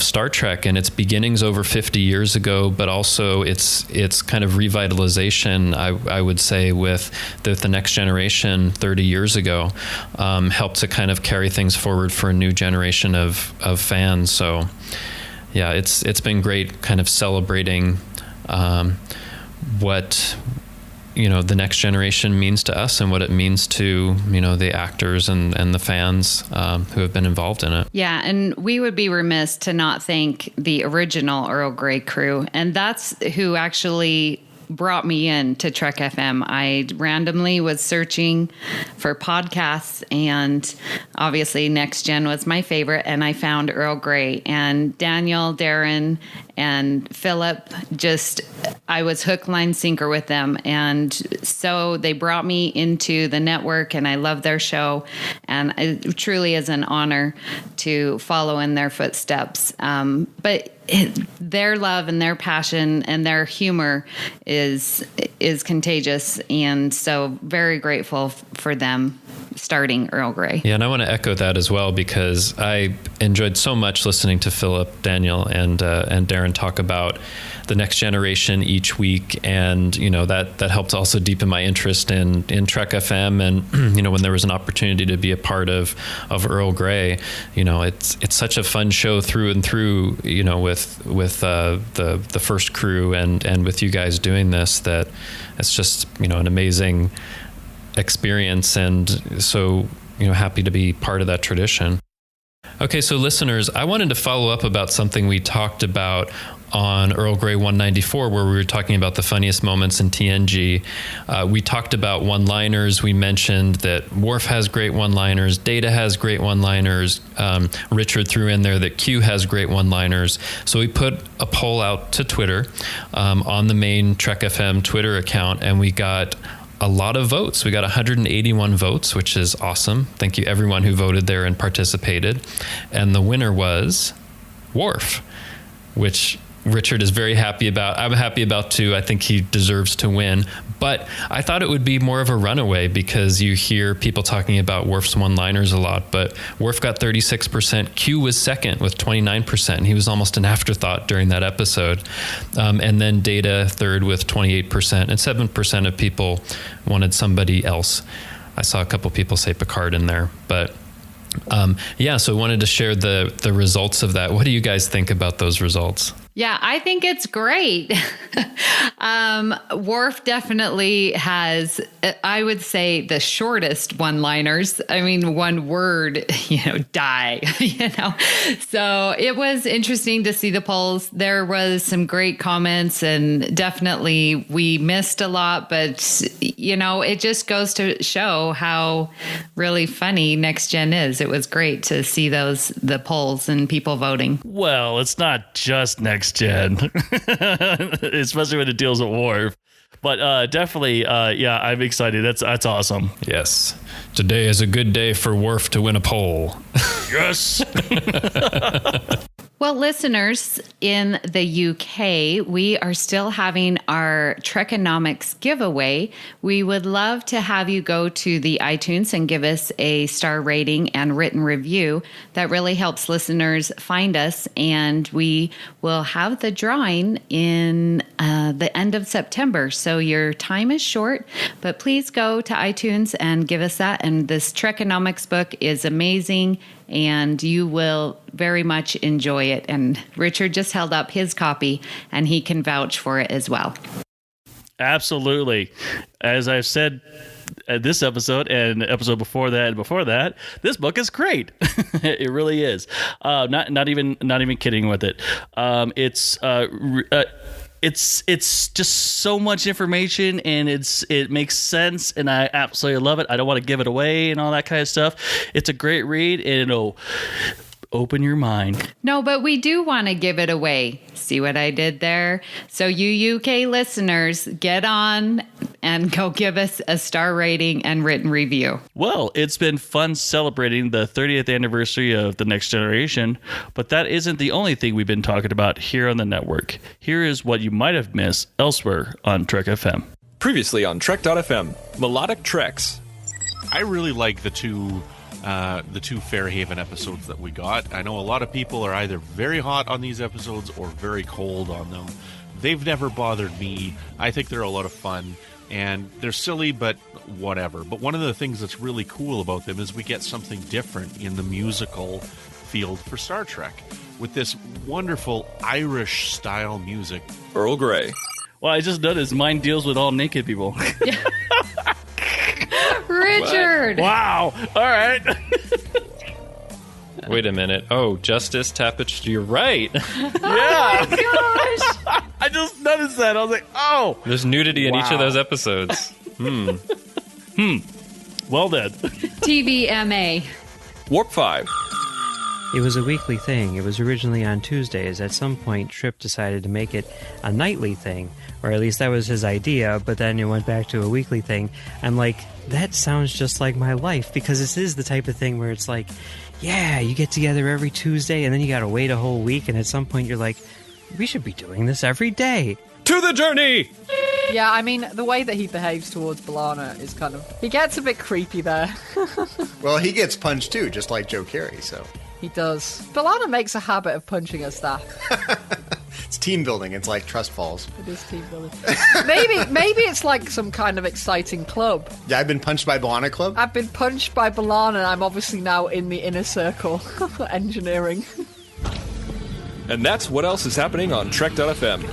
Star Trek and its beginnings over 50 years ago, but also its kind of revitalization, I would say, with the Next Generation 30 years ago, helped to kind of carry things forward for a new generation of fans. So yeah, it's been great kind of celebrating what the Next Generation means to us, and what it means to the actors and the fans who have been involved in it. Yeah, and we would be remiss to not thank the original Earl Grey crew, and that's who actually brought me in to Trek FM. I randomly was searching for podcasts, and obviously Next Gen was my favorite, and I found Earl Grey, and Daniel, Darren, and Philip, I was hook, line, sinker with them. And so they brought me into the network, and I love their show, and it truly is an honor to follow in their footsteps. But their love and their passion and their humor is contagious, and so very grateful for them starting Earl Grey. Yeah, and I want to echo that as well, because I enjoyed so much listening to Philip, Daniel, and Darren talk about the next generation each week, and that helped also deepen my interest in Trek FM, and when there was an opportunity to be a part of Earl Grey, it's such a fun show through and through, with the first crew and with you guys doing this, that it's just an amazing experience, and so happy to be part of that tradition. Okay, so listeners, I wanted to follow up about something we talked about on Earl Grey 194, where we were talking about the funniest moments in TNG. We talked about one-liners. We mentioned that Worf has great one-liners, Data has great one-liners, Richard threw in there that Q has great one-liners. So we put a poll out to Twitter on the main Trek FM Twitter account, and we got a lot of votes. We got 181 votes, which is awesome. Thank you everyone who voted there and participated. And the winner was Worf, which Richard is very happy about. I'm happy about too. I think he deserves to win. But I thought it would be more of a runaway, because you hear people talking about Worf's one-liners a lot. But Worf got 36%. Q was second with 29%. He was almost an afterthought during that episode. And then Data third with 28%. And 7% of people wanted somebody else. I saw a couple people say Picard in there. But so I wanted to share the results of that. What do you guys think about those results? Yeah, I think it's great. Worf definitely has, I would say, the shortest one-liners. I mean, one word, die, So it was interesting to see the polls. There was some great comments, and definitely we missed a lot, but, it just goes to show how really funny Next Gen is. It was great to see the polls and people voting. Well, it's not just Next Gen, especially when it deals with Worf. But definitely, I'm excited. That's awesome. Yes. Today is a good day for Worf to win a poll. Yes. Well, listeners in the UK, we are still having our Trekonomics giveaway. We would love to have you go to the iTunes and give us a star rating and written review. That really helps listeners find us, and we will have the drawing in the end of September. So your time is short, but please go to iTunes and give us that. And this Trekonomics book is amazing, and you will very much enjoy it. And Richard just held up his copy, and he can vouch for it as well. Absolutely. As I've said this episode and the episode before that, this book is great. It really is. Not even kidding with it. It's just so much information, and it makes sense, and I absolutely love it. I don't want to give it away and all that kind of stuff. It's a great read, and it'll open your mind. No, but we do want to give it away. See what I did there? So you UK listeners, get on and go give us a star rating and written review. Well, it's been fun celebrating the 30th anniversary of The Next Generation, but that isn't the only thing we've been talking about here on the network. Here is what you might have missed elsewhere on Trek FM. Previously on Trek.fm, Melodic Treks. I really like the two Fairhaven episodes that we got. I know a lot of people are either very hot on these episodes or very cold on them. They've never bothered me. I think they're a lot of fun, and they're silly, but whatever. But one of the things that's really cool about them is we get something different in the musical field for Star Trek with this wonderful Irish-style music. Earl Grey. Well, I just noticed mine deals with all naked people. Richard! Wow. All right. Wait a minute. Oh, Justice Tapich, you're right. Yeah. Oh my gosh. I just noticed that. I was like, oh. There's nudity in each of those episodes. Well done. TVMA. Warp 5. It was a weekly thing. It was originally on Tuesdays. At some point, Tripp decided to make it a nightly thing, or at least that was his idea, but then it went back to a weekly thing. I'm like, that sounds just like my life, because this is the type of thing where it's like, yeah, you get together every Tuesday, and then you gotta wait a whole week, and at some point you're like, we should be doing this every day. To the journey! Yeah, I mean, the way that he behaves towards B'Elanna is kind of... He gets a bit creepy there. Well, he gets punched too, just like Joe Carey, so... He does. B'Elanna makes a habit of punching her staff. It's team building. It's like trust falls. It is team building. Maybe it's like some kind of exciting club. Yeah, I've been punched by B'Elanna Club. I've been punched by B'Elanna, and I'm obviously now in the inner circle. Engineering. And that's what else is happening on Trek.fm.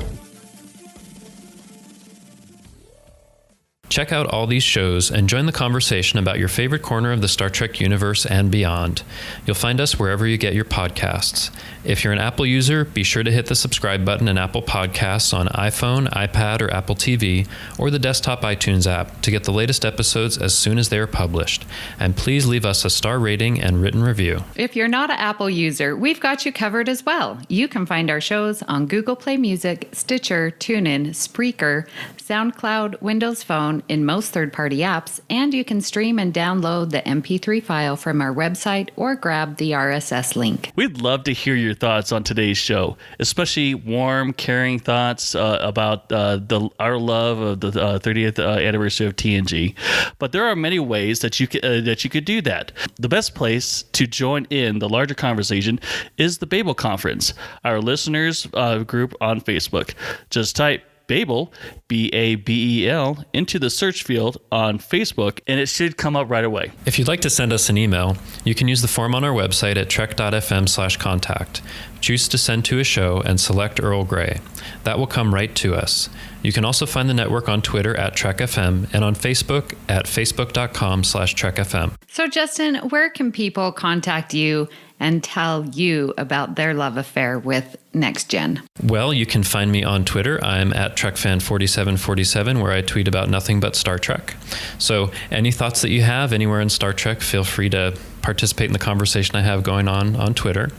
Check out all these shows and join the conversation about your favorite corner of the Star Trek universe and beyond. You'll find us wherever you get your podcasts. If you're an Apple user, be sure to hit the subscribe button in Apple Podcasts on iPhone, iPad, or Apple TV, or the desktop iTunes app to get the latest episodes as soon as they are published. And please leave us a star rating and written review. If you're not an Apple user, we've got you covered as well. You can find our shows on Google Play Music, Stitcher, TuneIn, Spreaker, SoundCloud, Windows Phone, in most third-party apps, and you can stream and download the MP3 file from our website or grab the RSS link. We'd love to hear your thoughts on today's show, especially warm, caring thoughts about our love of the 30th anniversary of TNG. But there are many ways that you could do that. The best place to join in the larger conversation is the Babel Conference, our listeners group on Facebook. Just type Babel, Babel, into the search field on Facebook, and it should come up right away. If you'd like to send us an email, you can use the form on our website at trek.fm/contact. Choose to send to a show and select Earl Grey. That will come right to us. You can also find the network on Twitter at TrekFM and on Facebook at facebook.com/TrekFM. So, Justin, where can people contact you and tell you about their love affair with Next Gen? Well, you can find me on Twitter. I'm at TrekFan4747, where I tweet about nothing but Star Trek. So any thoughts that you have anywhere in Star Trek, feel free to participate in the conversation I have going on Twitter.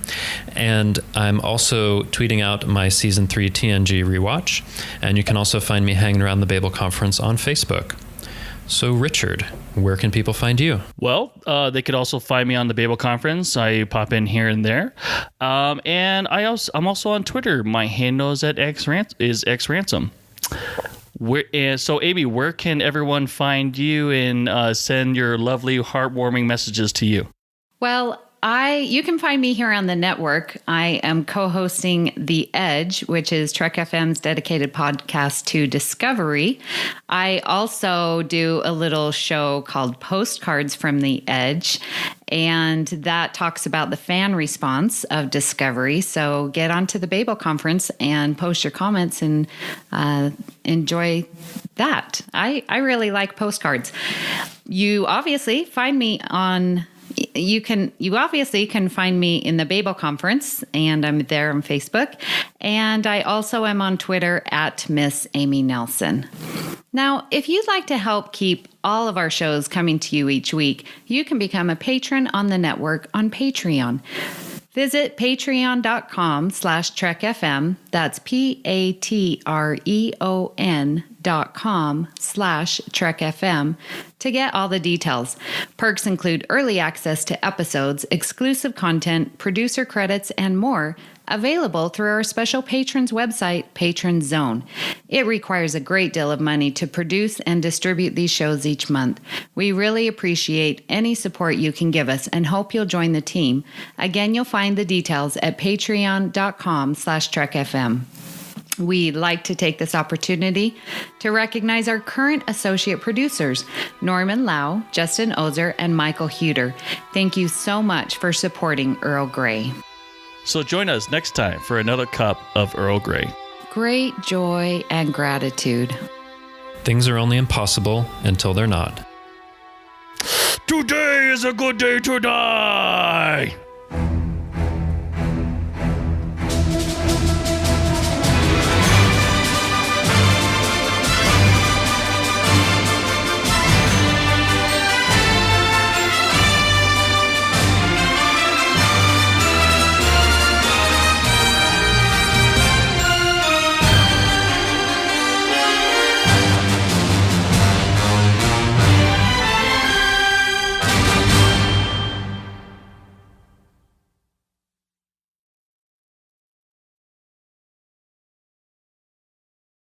And I'm also tweeting out my Season 3 TNG rewatch. And you can also find me hanging around the Babel Conference on Facebook. So, Richard, where can people find you? Well, they could also find me on the Babel Conference. I pop in here and there. And I'm also on Twitter. My handle is at xransom. So, Amy, where can everyone find you and send your lovely, heartwarming messages to you? Well, you can find me here on the network. I am co-hosting The Edge, which is Trek FM's dedicated podcast to Discovery. I also do a little show called Postcards from the Edge, and that talks about the fan response of Discovery. So get onto the Babel Conference and post your comments and enjoy that. I really like postcards. You obviously find me on... You obviously can find me in the Babel Conference, and I'm there on Facebook. And I also am on Twitter at Miss Amy Nelson. Now, if you'd like to help keep all of our shows coming to you each week, you can become a patron on the network on Patreon. Visit patreon.com/TrekFM. That's patreon.com/TrekFM to get all the details. Perks include early access to episodes, exclusive content, producer credits, and more, available through our special patrons website, Patron Zone. It requires a great deal of money to produce and distribute these shows each month. We really appreciate any support you can give us and hope you'll join the team. Again, you'll find the details at patreon.com/TrekFM. We'd like to take this opportunity to recognize our current associate producers, Norman Lau, Justin Ozer, and Michael Huter. Thank you so much for supporting Earl Grey. So join us next time for another cup of Earl Grey. Great joy and gratitude. Things are only impossible until they're not. Today is a good day to die!